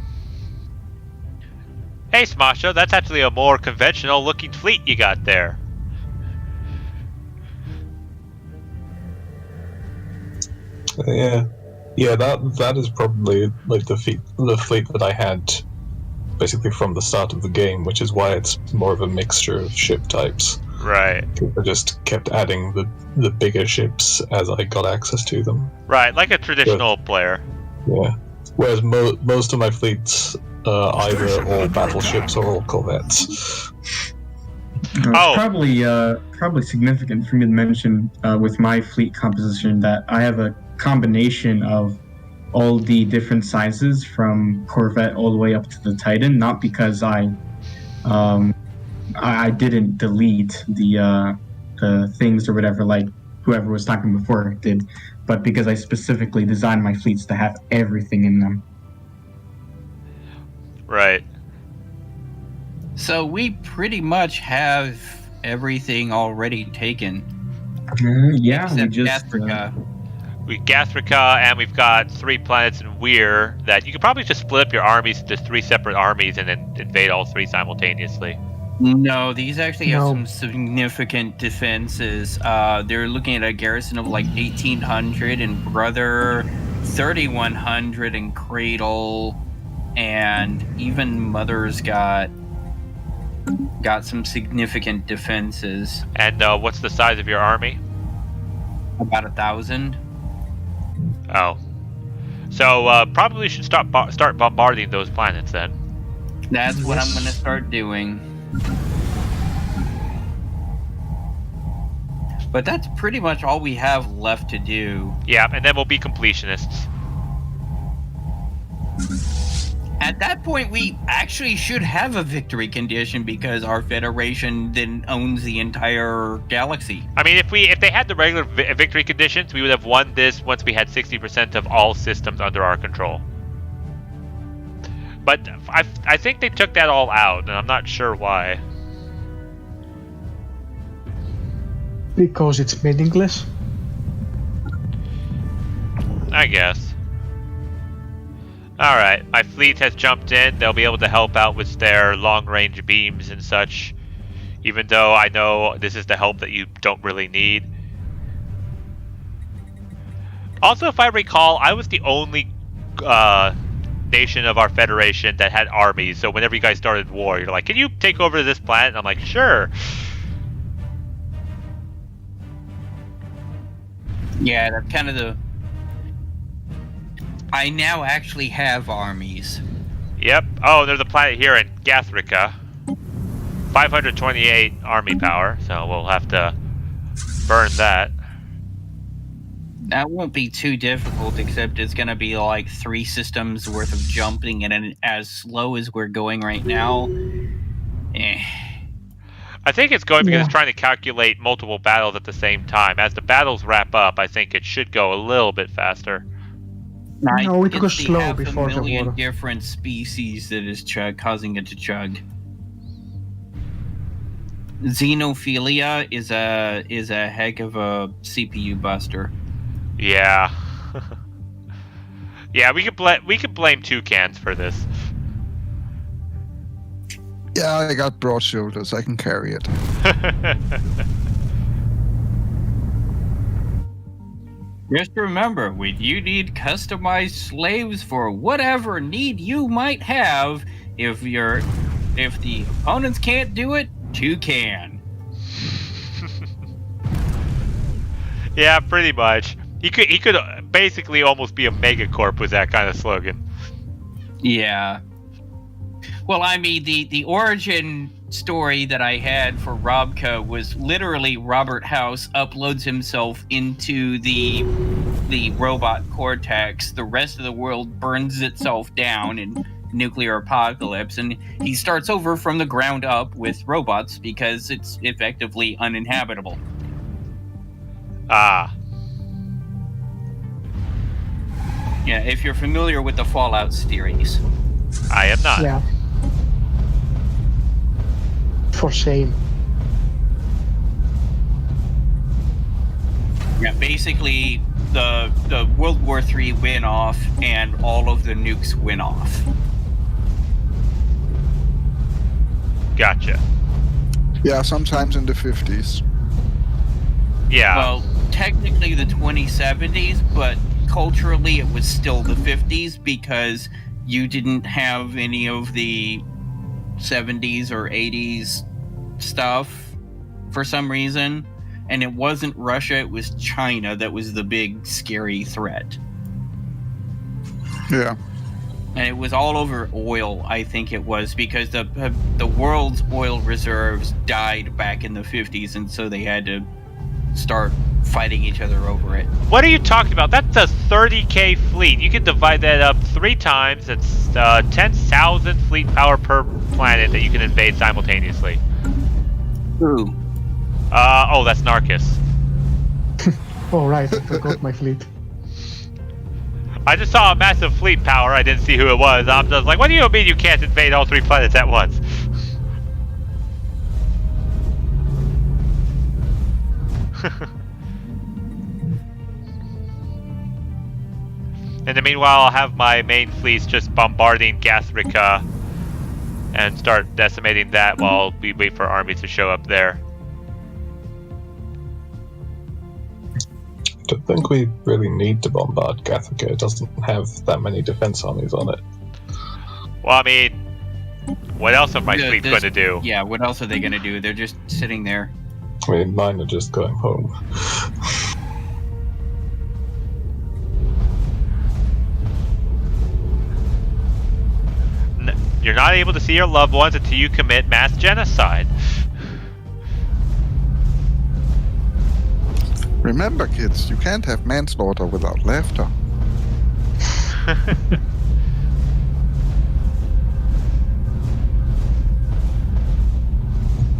Hey, Smasha, that's actually a more conventional-looking fleet you got there. Yeah, that is probably like the fleet that I had basically from the start of the game, which is why it's more of a mixture of ship types. Right. I just kept adding the bigger ships as I got access to them. Right, like a traditional player. Yeah. Whereas most of my fleets are either all battleships or all corvettes. It's probably significant for me to mention with my fleet composition that I have a combination of all the different sizes from Corvette all the way up to the Titan, not because I I didn't delete the things or whatever like whoever was talking before did, but because I specifically designed my fleets to have everything in them. Right. So we pretty much have everything already taken. Yeah, we Except just Africa. We Gathrika, and we've got 3 planets in Weir that you could probably just split up your armies into 3 separate armies and then invade all 3 simultaneously. No, these actually have No. some significant defenses. They're looking at a garrison of like 1,800 in Brother, 3,100 in Cradle, and even Mother's got some significant defenses. And what's the size of your army? About 1,000. Oh. So probably should start bombarding those planets then. That's what I'm going to start doing. But that's pretty much all we have left to do. Yeah, and then we'll be completionists. At that point, we actually should have a victory condition because our Federation then owns the entire galaxy. I mean, if they had the regular victory conditions, we would have won this once we had 60% of all systems under our control. But I think they took that all out, and I'm not sure why. Because it's meaningless. I guess. Alright, my fleet has jumped in. They'll be able to help out with their long-range beams and such. Even though I know this is the help that you don't really need. Also, if I recall, I was the only nation of our Federation that had armies. So whenever you guys started war, you're like, can you take over this planet? And I'm like, sure. Yeah, that's kind of the... I now actually have armies. Yep. Oh, there's a planet here in Gathrika. 528 army power, so we'll have to burn that. That won't be too difficult, except it's going to be like 3 systems worth of jumping, and as slow as we're going right now. I think it's going because it's trying to calculate multiple battles at the same time. As the battles wrap up, I think it should go a little bit faster. No, it goes It's the slow before the 500,000 war. different species that is causing it to chug. Xenophilia is a heck of a CPU buster. Yeah. Yeah, we could blame Toucans for this. Yeah, I got broad shoulders. I can carry it. Just remember, when you need customized slaves for whatever need you might have, if the opponents can't do it, you can. Yeah, pretty much. He could basically almost be a megacorp with that kind of slogan. Yeah. Well, I mean, the origin story that I had for Robka was literally Robert House uploads himself into the robot cortex. The rest of the world burns itself down in nuclear apocalypse, and he starts over from the ground up with robots because it's effectively uninhabitable. Ah. Yeah, if you're familiar with the Fallout series. I am not. Yeah. For shame. Yeah, basically the World War III went off and all of the nukes went off. Gotcha. Yeah, sometimes in the 50s. Yeah. Well, technically the 2070s, but culturally it was still the 50s because you didn't have any of the 70s or 80s stuff for some reason. And it wasn't Russia, it was China that was the big scary threat. Yeah. And it was all over oil, I think it was, because the world's oil reserves died back in the 50s, and so they had to start fighting each other over it. What are you talking about? That's a 30k fleet. You can divide that up 3 times. That's 10,000 fleet power per planet that you can invade simultaneously. Who? Oh, that's Narcus. Oh right, I forgot my fleet. I just saw a massive fleet power. I didn't see who it was. I'm just like, what do you mean you can't invade all 3 planets at once? In the meanwhile, I'll have my main fleets just bombarding Gathrica and start decimating that while we wait for armies to show up there. I don't think we really need to bombard Gathrica. It doesn't have that many defense armies on it. Well, I mean, what else are my fleets going to do? Yeah, what else are they going to do? They're just sitting there. I mean, mine are just going home. You're not able to see your loved ones until you commit mass genocide. Remember, kids, you can't have manslaughter without laughter.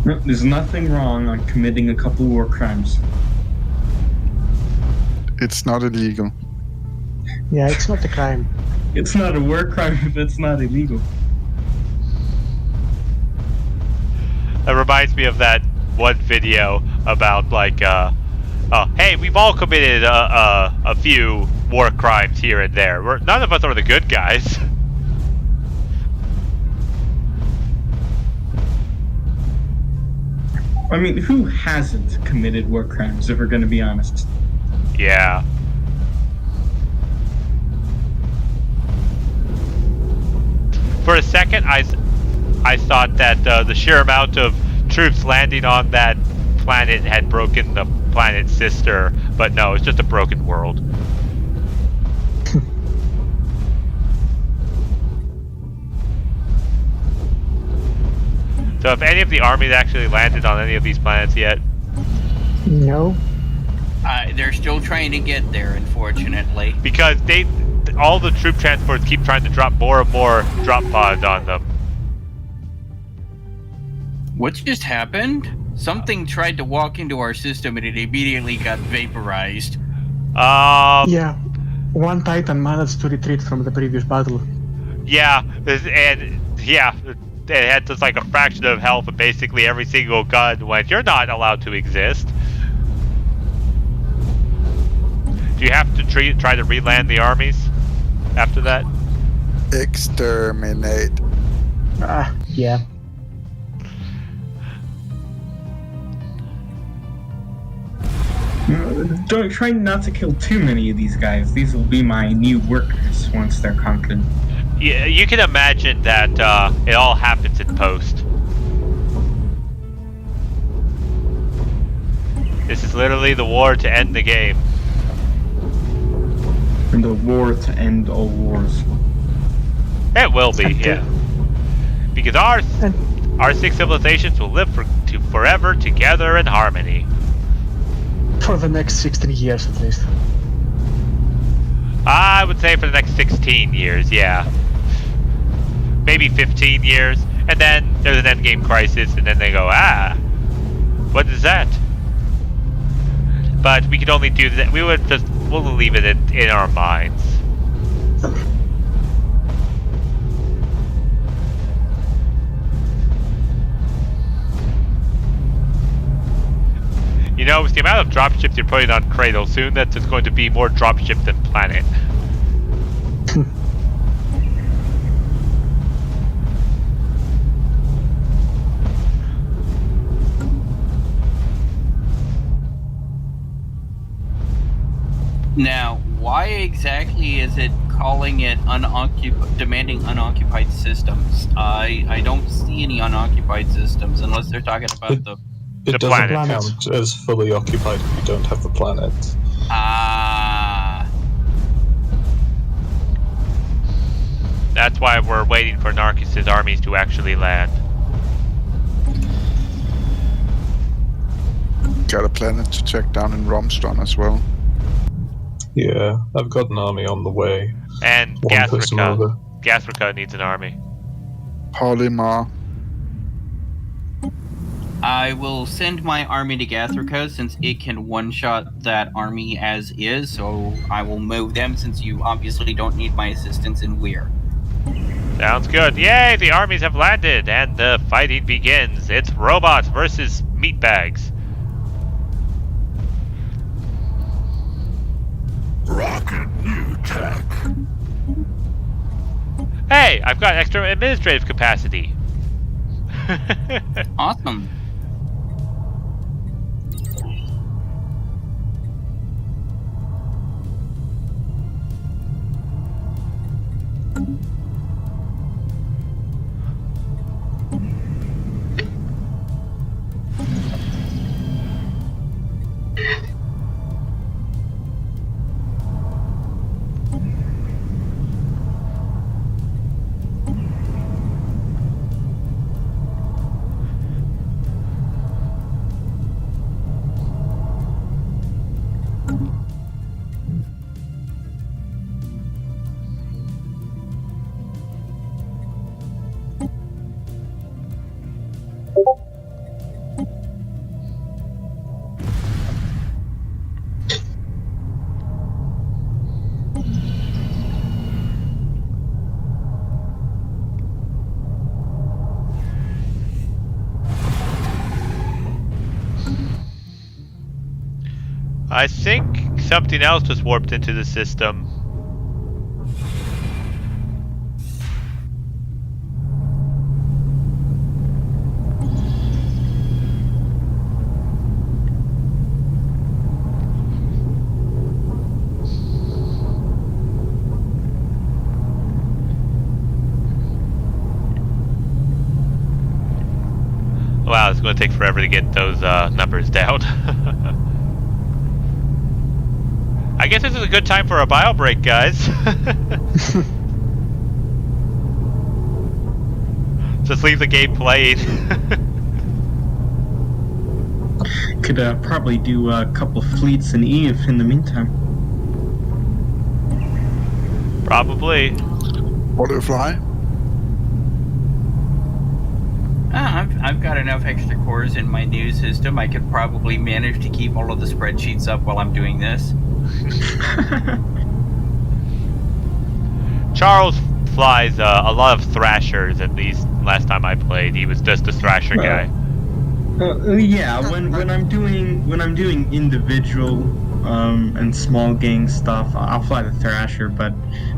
There's nothing wrong on committing a couple war crimes. It's not illegal. Yeah, it's not a crime. It's not a war crime if it's not illegal. That reminds me of that one video about like, hey, we've all committed a few war crimes here and there. None of us are the good guys. I mean, who hasn't committed war crimes, if we're going to be honest? Yeah. For a second, I thought that the sheer amount of troops landing on that planet had broken the planet's sister, but no, it's just a broken world. So, have any of the armies actually landed on any of these planets yet? No. They're still trying to get there, unfortunately. Because all the troop transports keep trying to drop more and more drop pods on them. What just happened? Something tried to walk into our system and it immediately got vaporized. Yeah. One Titan managed to retreat from the previous battle. Yeah, and yeah, it had just like a fraction of health, and basically every single gun went, you're not allowed to exist. Do you have to try to re-land the armies after that? Exterminate. Yeah. Don't try not to kill too many of these guys. These will be my new workers once they're conquered. Yeah, you can imagine that it all happens in post. This is literally the war to end the game. And the war to end all wars. It will be, yeah. Because our 6 civilizations will live forever together in harmony. For the next 16 years at least. I would say for the next 16 years, yeah. Maybe 15 years, and then there's an endgame crisis, and then they go, what is that? But we could only do that. We'll leave it in our minds. You know, with the amount of dropships you're putting on Cradle, soon that's just going to be more dropship than Planet. Now, why exactly is it calling it demanding unoccupied systems? I don't see any unoccupied systems unless they're talking about It doesn't planets. count as fully occupied if you don't have the planet. That's why we're waiting for Narcus's armies to actually land. Got a planet to check down in Romstron as well. Yeah, I've got an army on the way. And One person over. Gathrica needs an army. Polymar. I will send my army to Gathrika since it can one-shot that army as is, so I will move them since you obviously don't need my assistance in Weir. Sounds good. Yay, the armies have landed, and the fighting begins. It's robots versus meatbags. Rocket new tech. Hey, I've got extra administrative capacity. Awesome. I think something else just warped into the system. Wow, it's going to take forever to get those numbers down. I guess this is a good time for a bio break, guys. Just leave the game playing. Could probably do a couple fleets in Eve in the meantime. Probably. Want to fly? I've got enough extra cores in my new system. I could probably manage to keep all of the spreadsheets up while I'm doing this. Charles flies a lot of thrashers. At least last time I played, he was just a thrasher guy. Yeah, when I'm doing individual and small gang stuff, I'll fly the Thrasher. But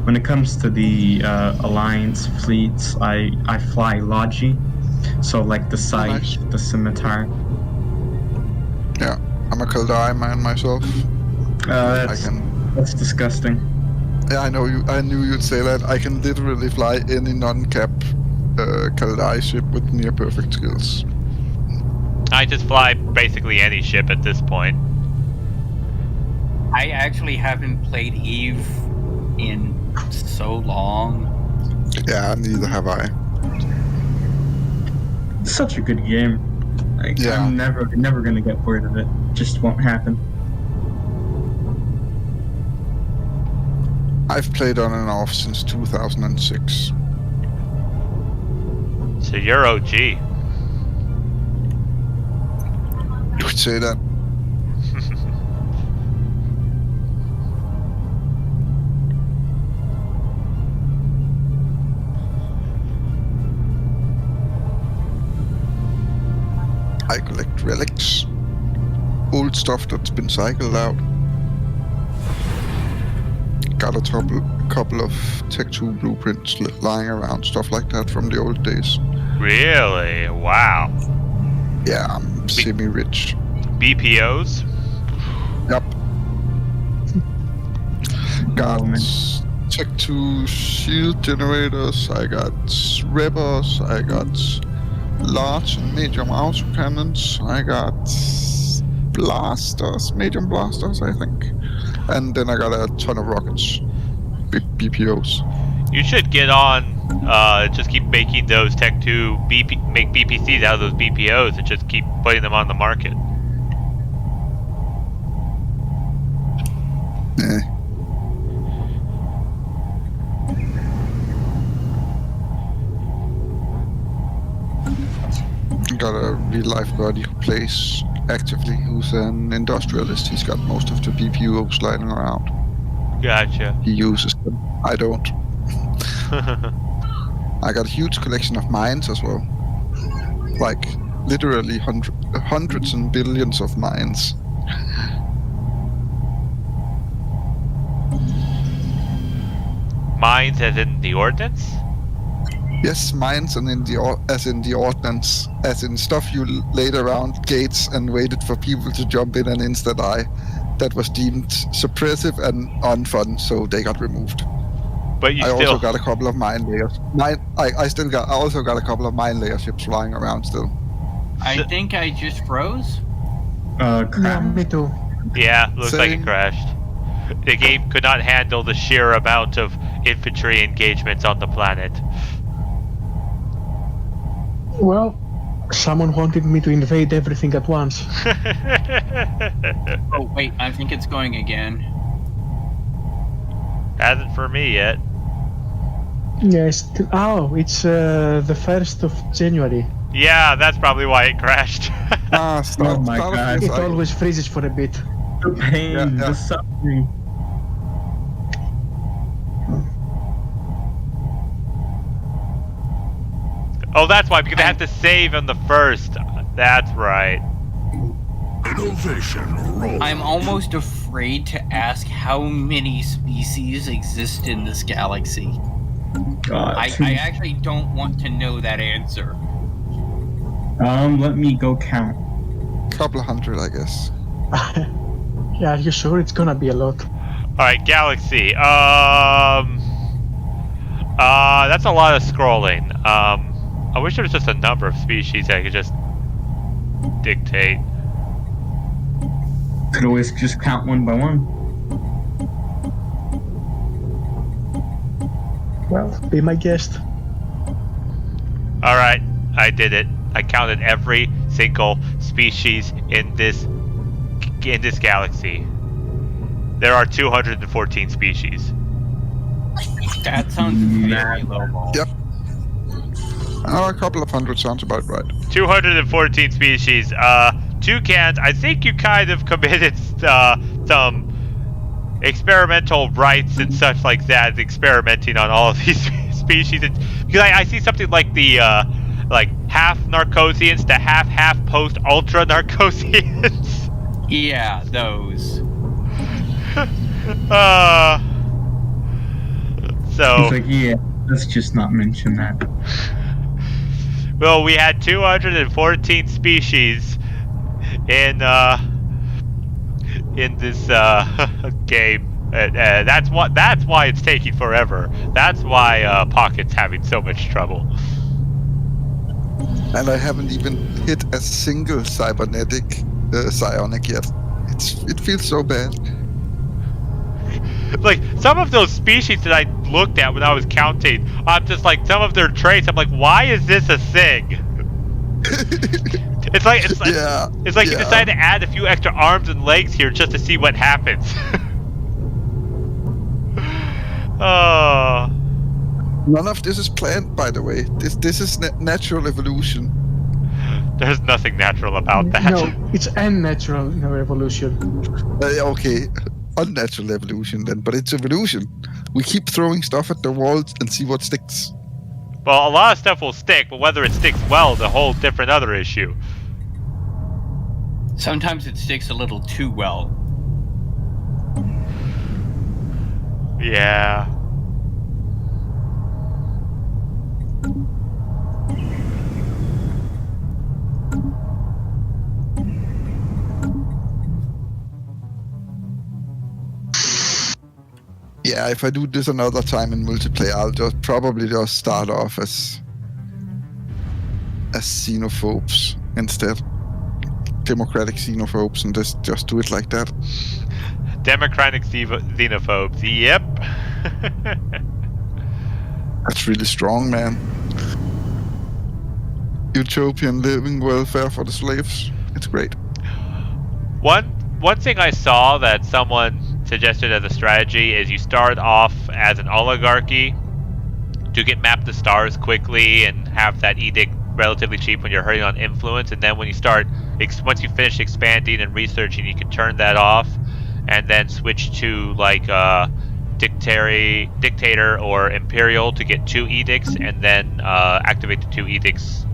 when it comes to the Alliance fleets, I fly Logi. So like the Scythe, Nice. the Scimitar. Yeah, I'm a Kaldai man myself. That's disgusting. Yeah, I know you. I knew you'd say that. I can literally fly any non-cap Kaldai ship with near perfect skills. I just fly basically any ship at this point. I actually haven't played Eve in so long. Yeah, neither have I. It's such a good game. Like, Yeah. I'm never gonna get bored of it. Just won't happen. I've played on and off since 2006. So you're OG. You would say that. I collect relics. Old stuff that's been cycled out. Got a couple of Tech 2 blueprints lying around, stuff like that from the old days. Really? Wow. Yeah, I'm semi-rich. BPOs? Yep. Got Oh, man. Tech 2 shield generators, I got rippers, I got large and medium autocannons, I got blasters, medium blasters, I think. And then I got a ton of rockets, BPOs. You should get on, just keep making those Tech 2 make BPCs out of those BPOs and just keep putting them on the market. Eh. got a real-life buddy who plays actively, who's an industrialist. He's got most of the PPUs lying around. Gotcha. He uses them. I don't. I got a huge collection of mines as well. Like, literally hundreds and billions of mines. Mines as in the ordnance? Yes, mines and as in the ordnance, as in stuff you laid around gates and waited for people to jump in and insta-die. That was deemed suppressive and unfun, so they got removed. But you I still... also got a couple of mine layers. I also got a couple of mine layer ships flying around still. I think I just froze. Yeah, me too. Yeah, looks like Same. it crashed. The game could not handle the sheer amount of infantry engagements on the planet. Well, someone wanted me to invade everything at once. Oh wait, I think it's going again. Hasn't for me yet. Yes. It's the 1st of January. Yeah, that's probably why it crashed. Oh my God. It always freezes for a bit. The pain, Yeah, yeah. the suffering. Oh, that's why, because I have to save on the 1st. That's right. Innovation roll. I'm almost afraid to ask how many species exist in this galaxy. God. I actually don't want to know that answer. Let me go count. Couple of hundred, I guess. Yeah, are you sure it's gonna be a lot? Alright, Galaxy. That's a lot of scrolling. I wish there was just a number of species I could just dictate. Could always just count one by one. Well, be my guest. Alright, I did it. I counted every single species in this galaxy. There are 214 species. That sounds very low. Yep. A couple of hundred sounds about right. 214 species. Toucans, I think you kind of committed some experimental rights and such like that, experimenting on all of these species. Because I see something like the like half Narcosians to half post ultra Narcosians. Yeah, those. So It's like, yeah, let's just not mention that. well, we had 214 species in this game. That's why it's taking forever. That's why Pocket's having so much trouble. And I haven't even hit a single cybernetic psionic yet. It feels so bad. Like, some of those species that I looked at when I was counting, I'm just like, some of their traits, I'm like, why is this a thing? It's like you decide to add a few extra arms and legs here just to see what happens. Oh. None of this is planned, by the way. This is natural evolution. There's nothing natural about that. No, it's unnatural evolution. Okay, unnatural evolution then, but it's evolution. We keep throwing stuff at the walls and see what sticks. Well, a lot of stuff will stick, but whether it sticks well is a whole different other issue. Sometimes it sticks a little too well. Yeah. Yeah, if I do this another time in multiplayer, I'll probably just start off as xenophobes instead. Democratic xenophobes, and just do it like that. Democratic xenophobes, yep. That's really strong, man. Utopian living welfare for the slaves. It's great. One thing I saw that someone suggested as a strategy is you start off as an oligarchy to get mapped the stars quickly and have that edict relatively cheap when you're hurting on influence, and then when you start, once you finish expanding and researching, you can turn that off, and then switch to like dictator or imperial to get 2 edicts, and then activate the 2 edicts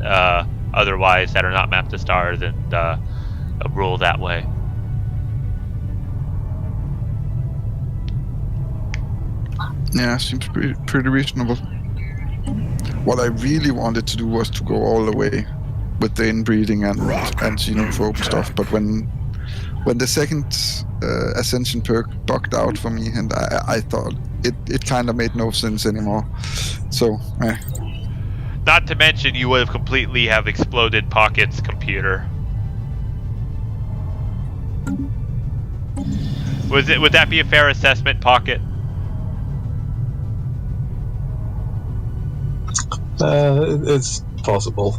otherwise that are not mapped to stars, and rule that way. Yeah, seems pretty reasonable. What I really wanted to do was to go all the way with the inbreeding and xenophobe stuff, but when the second ascension perk bugged out for me, and I thought it kind of made no sense anymore. So, Not to mention, you would have completely have exploded Pocket's computer. Would that be a fair assessment, Pocket? It's possible.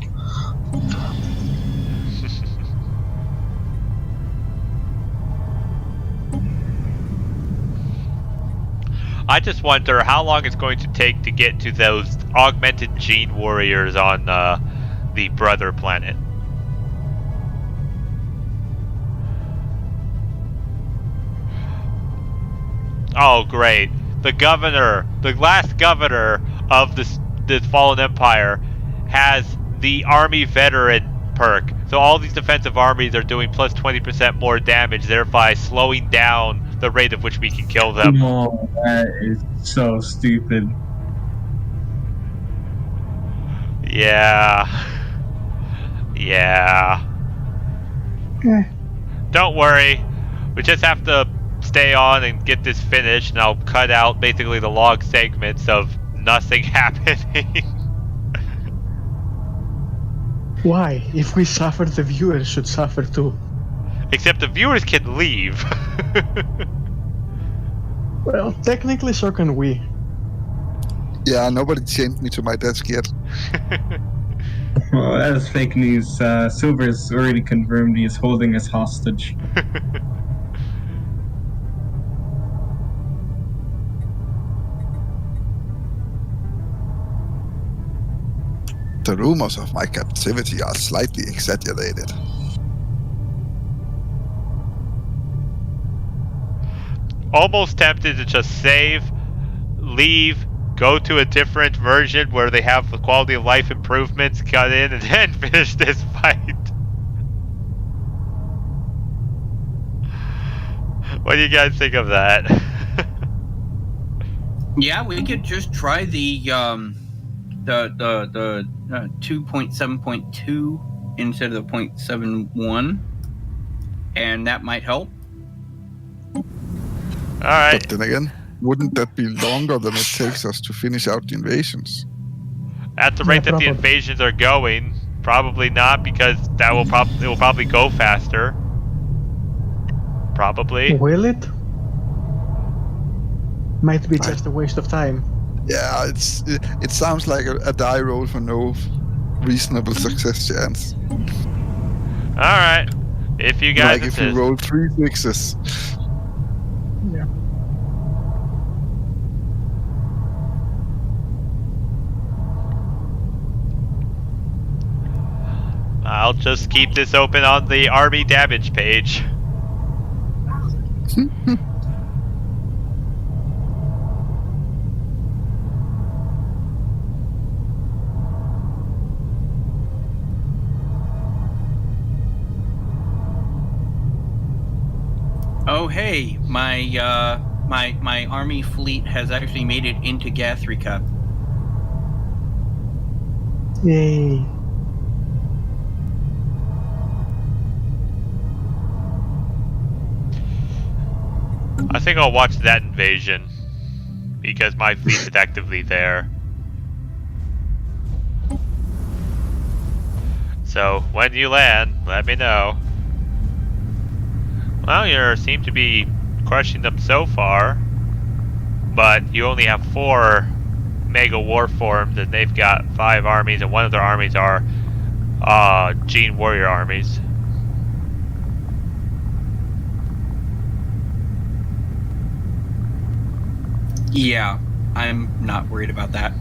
I just wonder how long it's going to take to get to those augmented gene warriors on the brother planet. Oh, great. The last governor of the Fallen Empire has the army veteran perk. So all these defensive armies are doing plus 20% more damage, thereby slowing down the rate at which we can kill them. No, that is so stupid. Yeah. Don't worry. We just have to stay on and get this finished, and I'll cut out basically the log segments of nothing happening. Why? If we suffer, the viewers should suffer too. Except the viewers can leave. Well, technically, so can we. yeah, nobody chained me to my desk yet. Well, that is fake news. Silver's already confirmed he is holding us hostage. The rumors of my captivity are slightly exaggerated. Almost tempted to just save, leave, go to a different version where they have the quality of life improvements cut in, and then finish this fight. What do you guys think of that? Yeah, we could just try the 2.7.2 instead of the 0.71, and that might help. Alright. But then again, wouldn't that be longer than it takes us to finish out the invasions? At the rate that the invasions are going, probably not, because it will probably go faster. Probably. Will it? Might be just a waste of time. Yeah, it sounds like a die roll for no reasonable success chance. Alright. If you guys like if you roll 3 6s. Yeah. I'll just keep this open on the army damage page. Oh hey, my army fleet has actually made it into Gathrika. Yay. I think I'll watch that invasion, because my fleet is actively there. So, when you land, let me know. Well, you seem to be crushing them so far, but you only have 4 Mega War Forms, and they've got 5 armies, and one of their armies are Gene Warrior armies. Yeah, I'm not worried about that.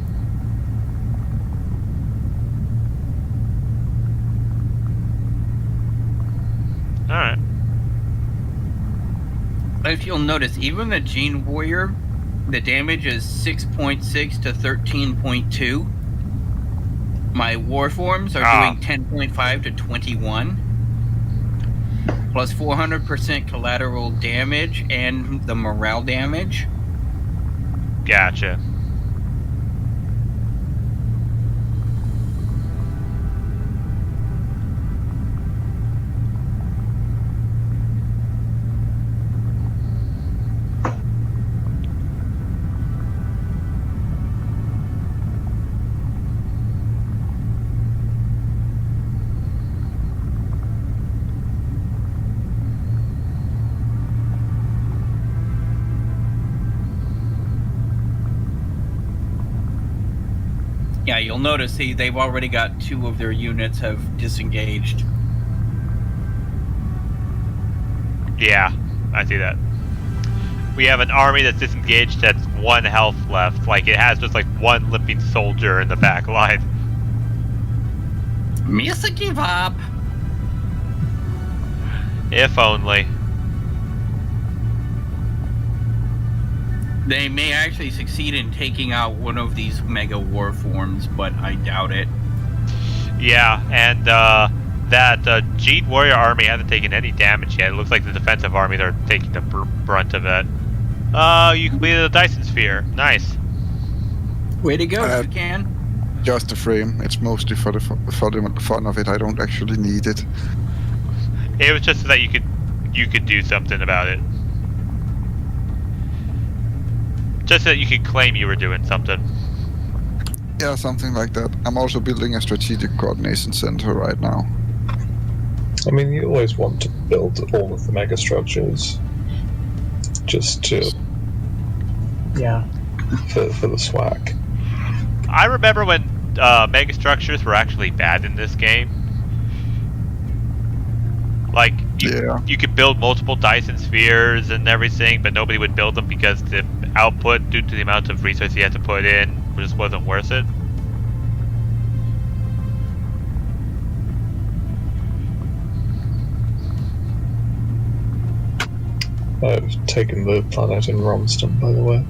Alright. If you'll notice, even the Gene Warrior, the damage is 6.6 to 13.2. My Warforms are doing 10.5 to 21. Plus 400% collateral damage and the morale damage. Gotcha. Yeah, you'll notice they've already got 2 of their units have disengaged. Yeah, I see that. We have an army that's disengaged that's 1 health left. Like, it has just like 1 limping soldier in the back line. Miss a give up. If only. They may actually succeed in taking out one of these mega war forms, but I doubt it. Yeah, and that Gene Warrior army hasn't taken any damage yet. It looks like the defensive armies are taking the brunt of it. You completed the Dyson Sphere. Nice. Way to go, if you can. Just a frame. It's mostly for the fun of it. I don't actually need it. It was just so that you could do something about it. Just so that you could claim you were doing something. Yeah, something like that. I'm also building a strategic coordination center right now. I mean, you always want to build all of the mega structures just to... Yeah. For the swag. I remember when mega structures were actually bad in this game. Like, you could build multiple Dyson spheres and everything, but nobody would build them because the output, due to the amount of resources you had to put in, just wasn't worth it. I've taken the planet in Romston, by the way.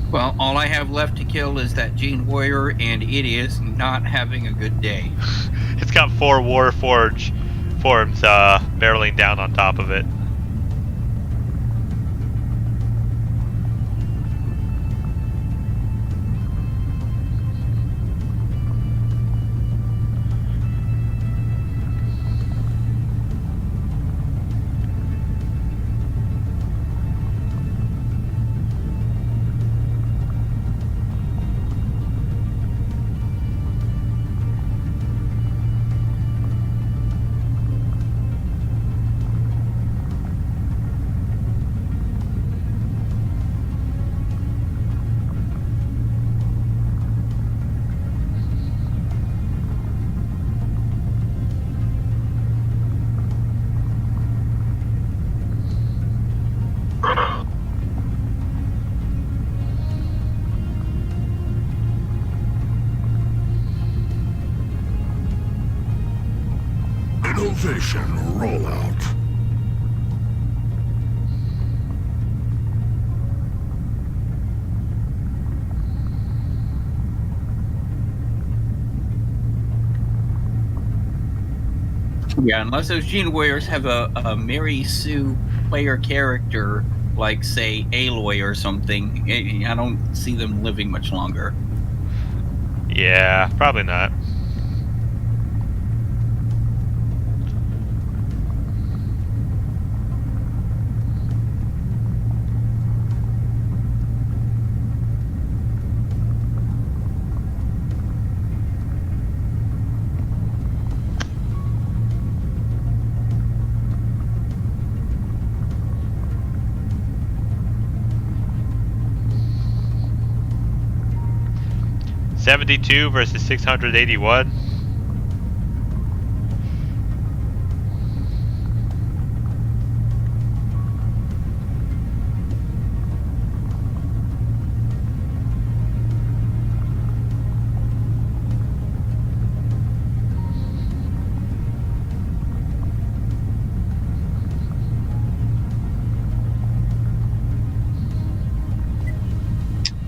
Well, all I have left to kill is that Gene Warrior, and it is not having a good day. It's got 4 Warforge forms barreling down on top of it. Innovation rollout. Yeah, unless those Gene Warriors have a Mary Sue player character, like, say, Aloy or something, I don't see them living much longer. Yeah, probably not. $72 versus $681.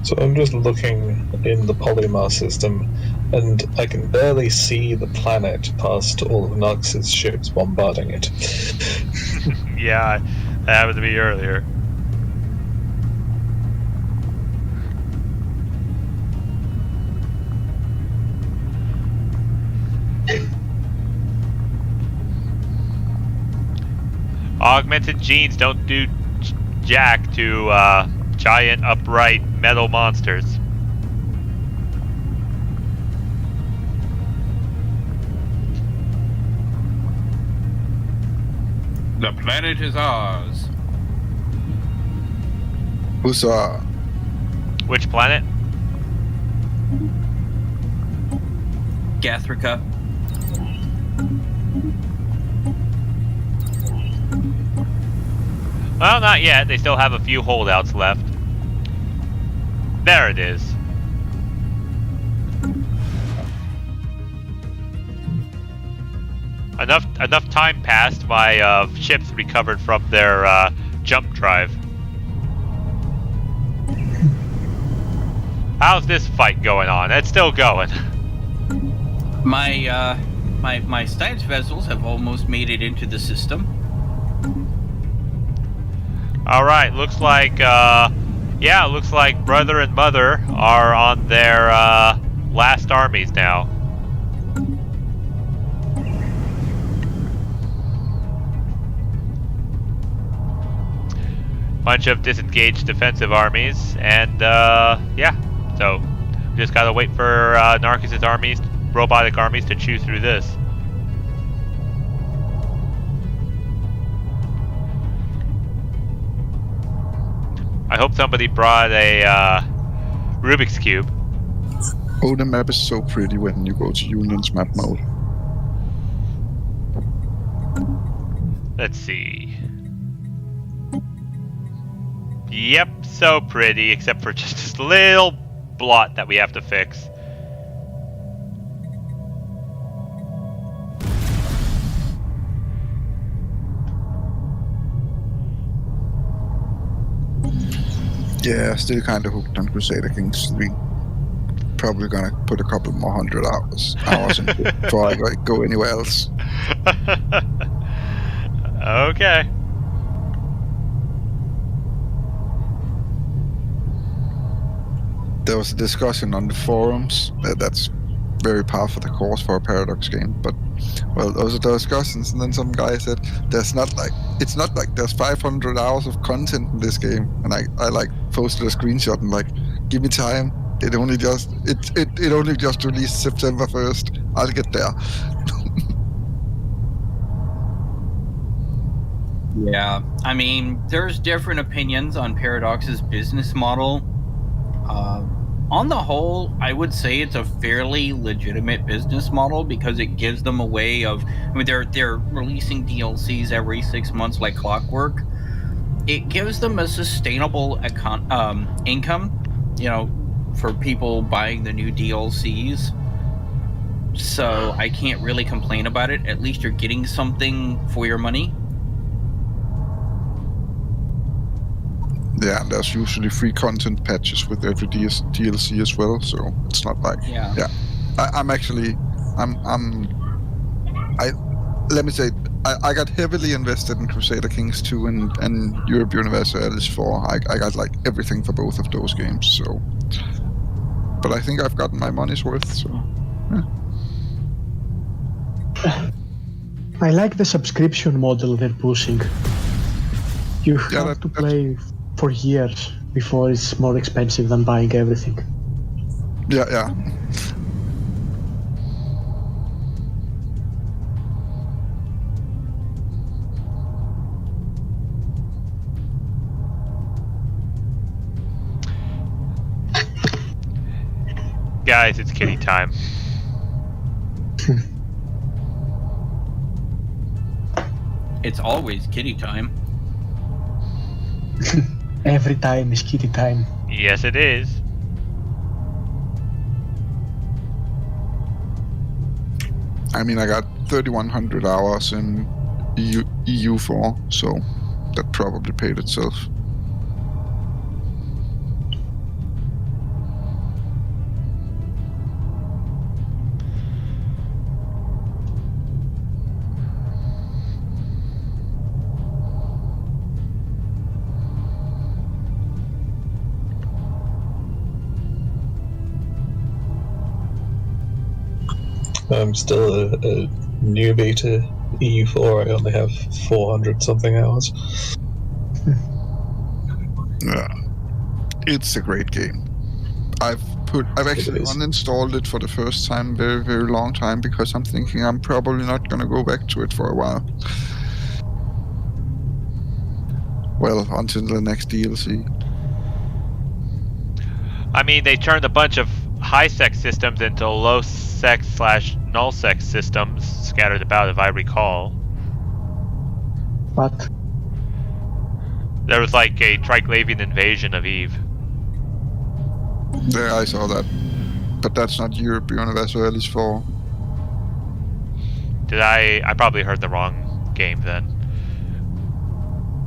So I'm just looking in the Polymar system, and I can barely see the planet past all of Nox's ships bombarding it. Yeah, that happened to me earlier. Augmented genes don't do jack to giant upright metal monsters. The planet is ours. Huzzah. Which planet? Gathrica. Well, not yet. They still have a few holdouts left. There it is. Enough time passed. My ships recovered from their jump drive. How's this fight going on? It's still going. My science vessels have almost made it into the system. All right. Looks like looks like brother and mother are on their last armies now. Bunch of disengaged defensive armies, and so we just gotta wait for Narcus's armies, robotic armies, to chew through this. I hope somebody brought a Rubik's Cube. Oh, the map is so pretty when you go to Union's map mode. Let's see. Yep, so pretty, except for just this little blot that we have to fix. Yeah, still kind of hooked on Crusader Kings 3. Probably gonna put a couple more 100 hours in before I go anywhere else. Okay. There was a discussion on the forums that's very par for the course for a Paradox game, but well, those are the discussions, and then some guy said it's not like there's 500 hours of content in this game, and I like posted a screenshot and like, give me time. It only just released September 1st. I'll get there. Yeah, I mean, there's different opinions on Paradox's business model. On the whole, I would say it's a fairly legitimate business model because it gives them a way of, I mean, they're releasing DLCs every 6 months like clockwork. It gives them a sustainable income, for people buying the new DLCs. So I can't really complain about it. At least you're getting something for your money. Yeah, and there's usually free content patches with every DLC as well, so it's not like I got heavily invested in Crusader Kings 2 and Europe Universalis 4. I got like everything for both of those games, so but I think I've gotten my money's worth, so yeah. I like the subscription model they're pushing. You have to play for years before it's more expensive than buying everything. Yeah. Guys, it's kitty time. It's always kitty time. Every time is kitty time. Yes, it is. I mean, I got 3,100 hours in EU4, so that probably paid itself. I'm still a newbie to EU4. I only have 400 something hours. Yeah. It's a great game. I've actually uninstalled it for the first time very, very long time because I'm thinking I'm probably not going to go back to it for a while. Well, until the next DLC. I mean, they turned a bunch of high-sex systems into low-sex/null-sex systems scattered about, if I recall. But There was like a Triglavian invasion of Eve. There, I saw that. But that's not Europe Universal is for. Did I probably heard the wrong game then.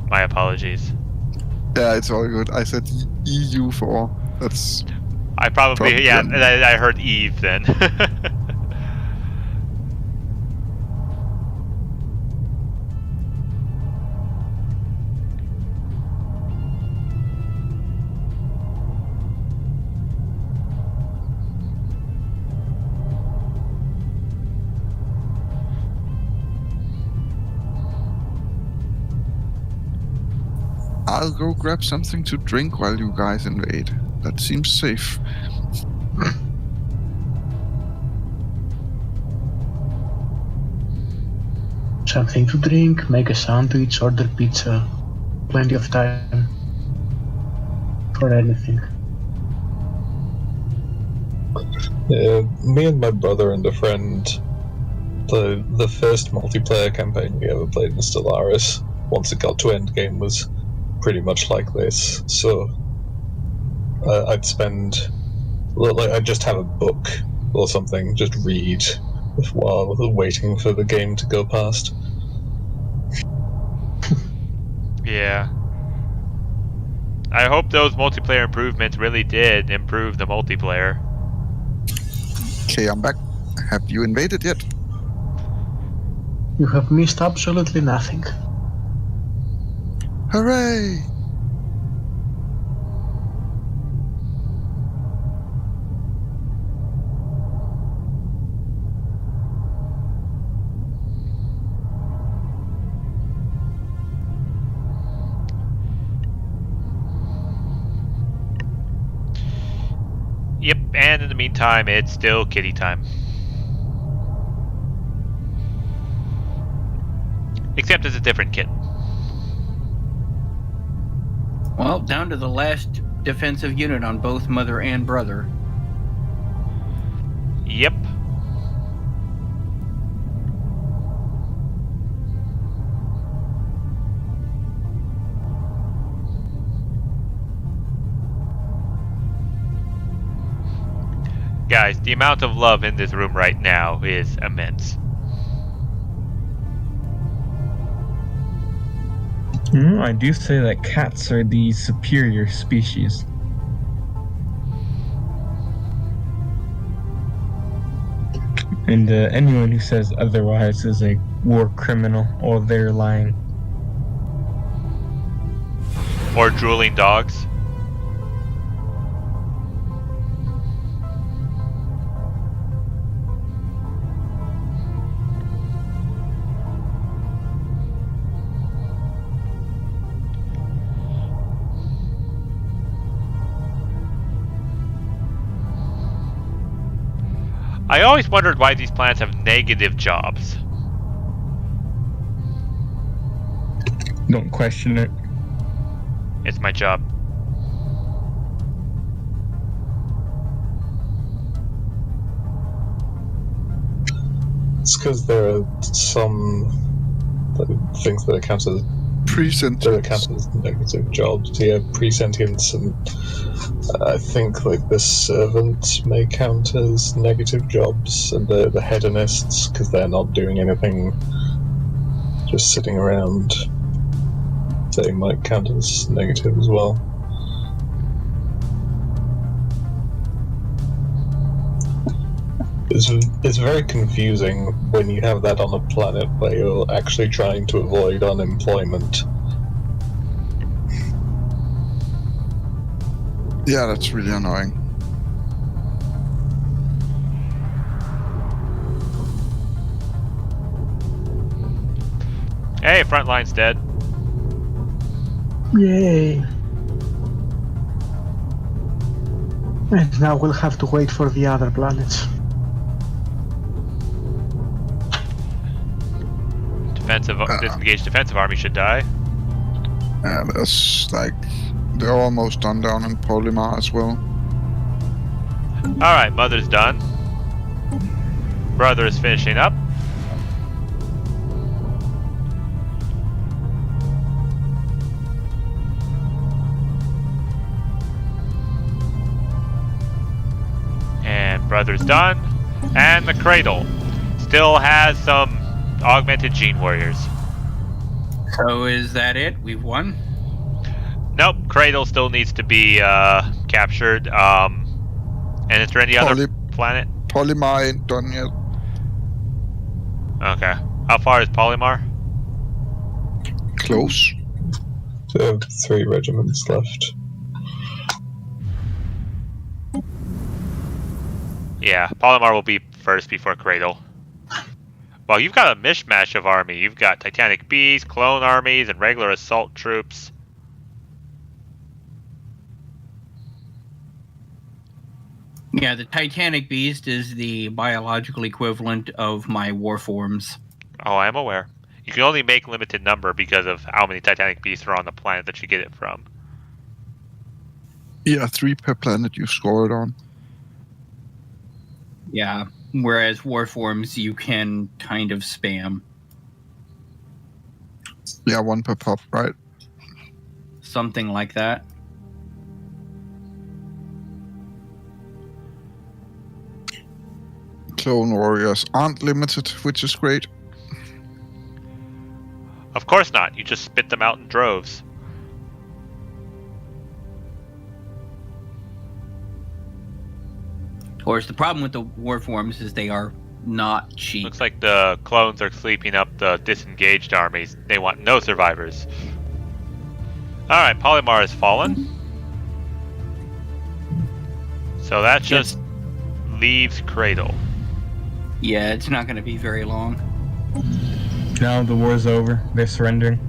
My apologies. Yeah, it's all good. I said EU4. That's... I probably yeah, I heard Eve then. I'll go grab something to drink while you guys invade. That seems safe. something to drink, make a sandwich, order pizza. Plenty of time for anything. Me and my brother and a friend, the first multiplayer campaign we ever played in Stellaris, once it got to endgame, was pretty much like this. So I'd spend, I'd just have a book or something, just read while waiting for the game to go past. Yeah. I hope those multiplayer improvements really did improve the multiplayer. Okay, I'm back. Have you invaded yet? You have missed absolutely nothing. Hooray! Yep, and in the meantime, it's still kitty time. Except it's a different kitten. Well, down to the last defensive unit on both mother and brother. Yep. Guys, the amount of love in this room right now is immense. I do say that cats are the superior species. And anyone who says otherwise is a war criminal, or they're lying. Or drooling dogs. I always wondered why these planets have negative jobs. Don't question it. It's my job. It's because there are some things that account as negative jobs. Yeah, pre-sentience, and I think like the servant may count as negative jobs, and the hedonists, because they're not doing anything, just sitting around, they might count as negative as well. It's very confusing when you have that on a planet where you're actually trying to avoid unemployment. Yeah, that's really annoying. Hey, front line's dead. Yay. And now we'll have to wait for the other planets. Disengaged defensive army should die. There's like they're almost done down in Polymer as well. Alright, Mother's done. Brother is finishing up. And Brother's done. And the Cradle still has some augmented gene warriors. So is that it? We've won? Nope, Cradle still needs to be captured. And is there any other planet? Polymar ain't done yet. Okay. How far is Polymar? Close. So 3 regiments left. Yeah, Polymar will be first before Cradle. Well, you've got a mishmash of army. You've got Titanic Bees, clone armies, and regular assault troops. Yeah, the Titanic Beast is the biological equivalent of my warforms. Oh, I am aware. You can only make limited number because of how many Titanic Beasts are on the planet that you get it from. Yeah, 3 per planet you score it on. Yeah, whereas warforms you can kind of spam. Yeah, 1 per pop, right? Something like that. Clone warriors aren't limited, which is great. Of course not. You just spit them out in droves. Of course, the problem with the warforms is they are not cheap. Looks like the clones are sleeping up the disengaged armies. They want no survivors. Alright, Polymar has fallen. So that just leaves Cradle. Yeah, it's not going to be very long. Now the war's over. They're surrendering.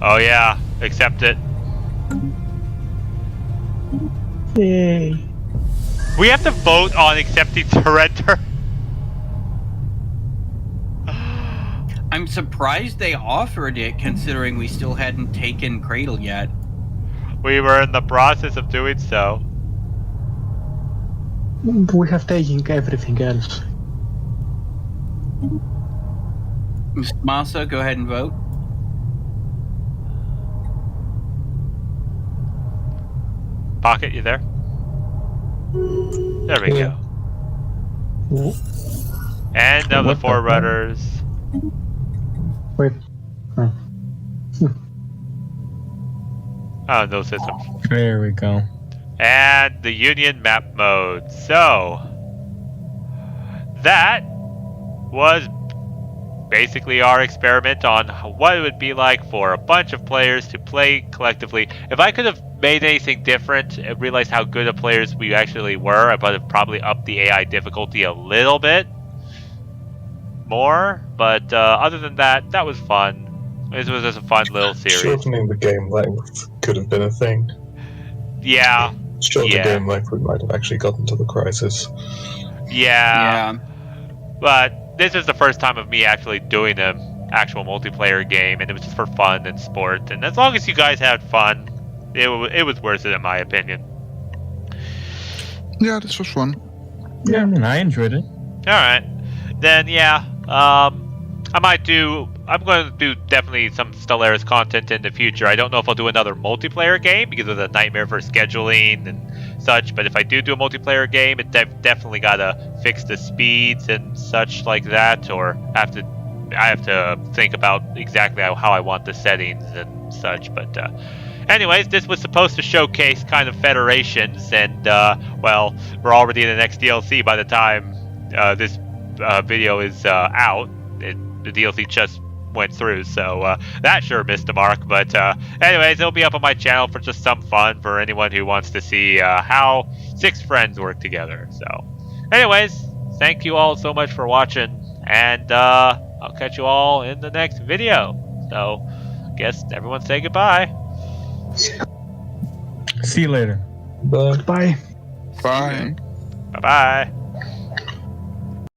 Oh yeah, accept it. Yay. We have to vote on accepting surrender. I'm surprised they offered it, considering we still hadn't taken Cradle yet. We were in the process of doing so. We have taken everything else. Ms. Masa, go ahead and vote. Pocket, you there? There we go. And of the Forerunners. Wait. Oh. Oh, no system. There we go. And the Union map mode. So, that was basically our experiment on what it would be like for a bunch of players to play collectively. If I could have made anything different and realized how good of players we actually were, I would have probably upped the AI difficulty a little bit more. But other than that, that was fun. This was just a fun little series. Shortening the game length could have been a thing. Yeah. Shortening the game length, we might have actually gotten to the crisis. Yeah. But this is the first time of me actually doing an actual multiplayer game, and it was just for fun and sport. And as long as you guys had fun, it was worth it in my opinion. Yeah, this was fun. Yeah, I mean, I enjoyed it. Alright. Then, yeah. I'm going to do definitely some Stellaris content in the future. I don't know if I'll do another multiplayer game because of the nightmare for scheduling and such, but if I do a multiplayer game, it definitely got to fix the speeds and such like that, or I have to think about exactly how I want the settings and such. But anyways, this was supposed to showcase kind of federations, and well, we're already in the next DLC by the time this video is out. The DLC just went through, so that sure missed the mark. But anyways, it'll be up on my channel for just some fun for anyone who wants to see how 6 friends work together. So anyways, thank you all so much for watching, and I'll catch you all in the next video. So, guess everyone say goodbye. See you later. Bye. Bye. Bye. Bye-bye.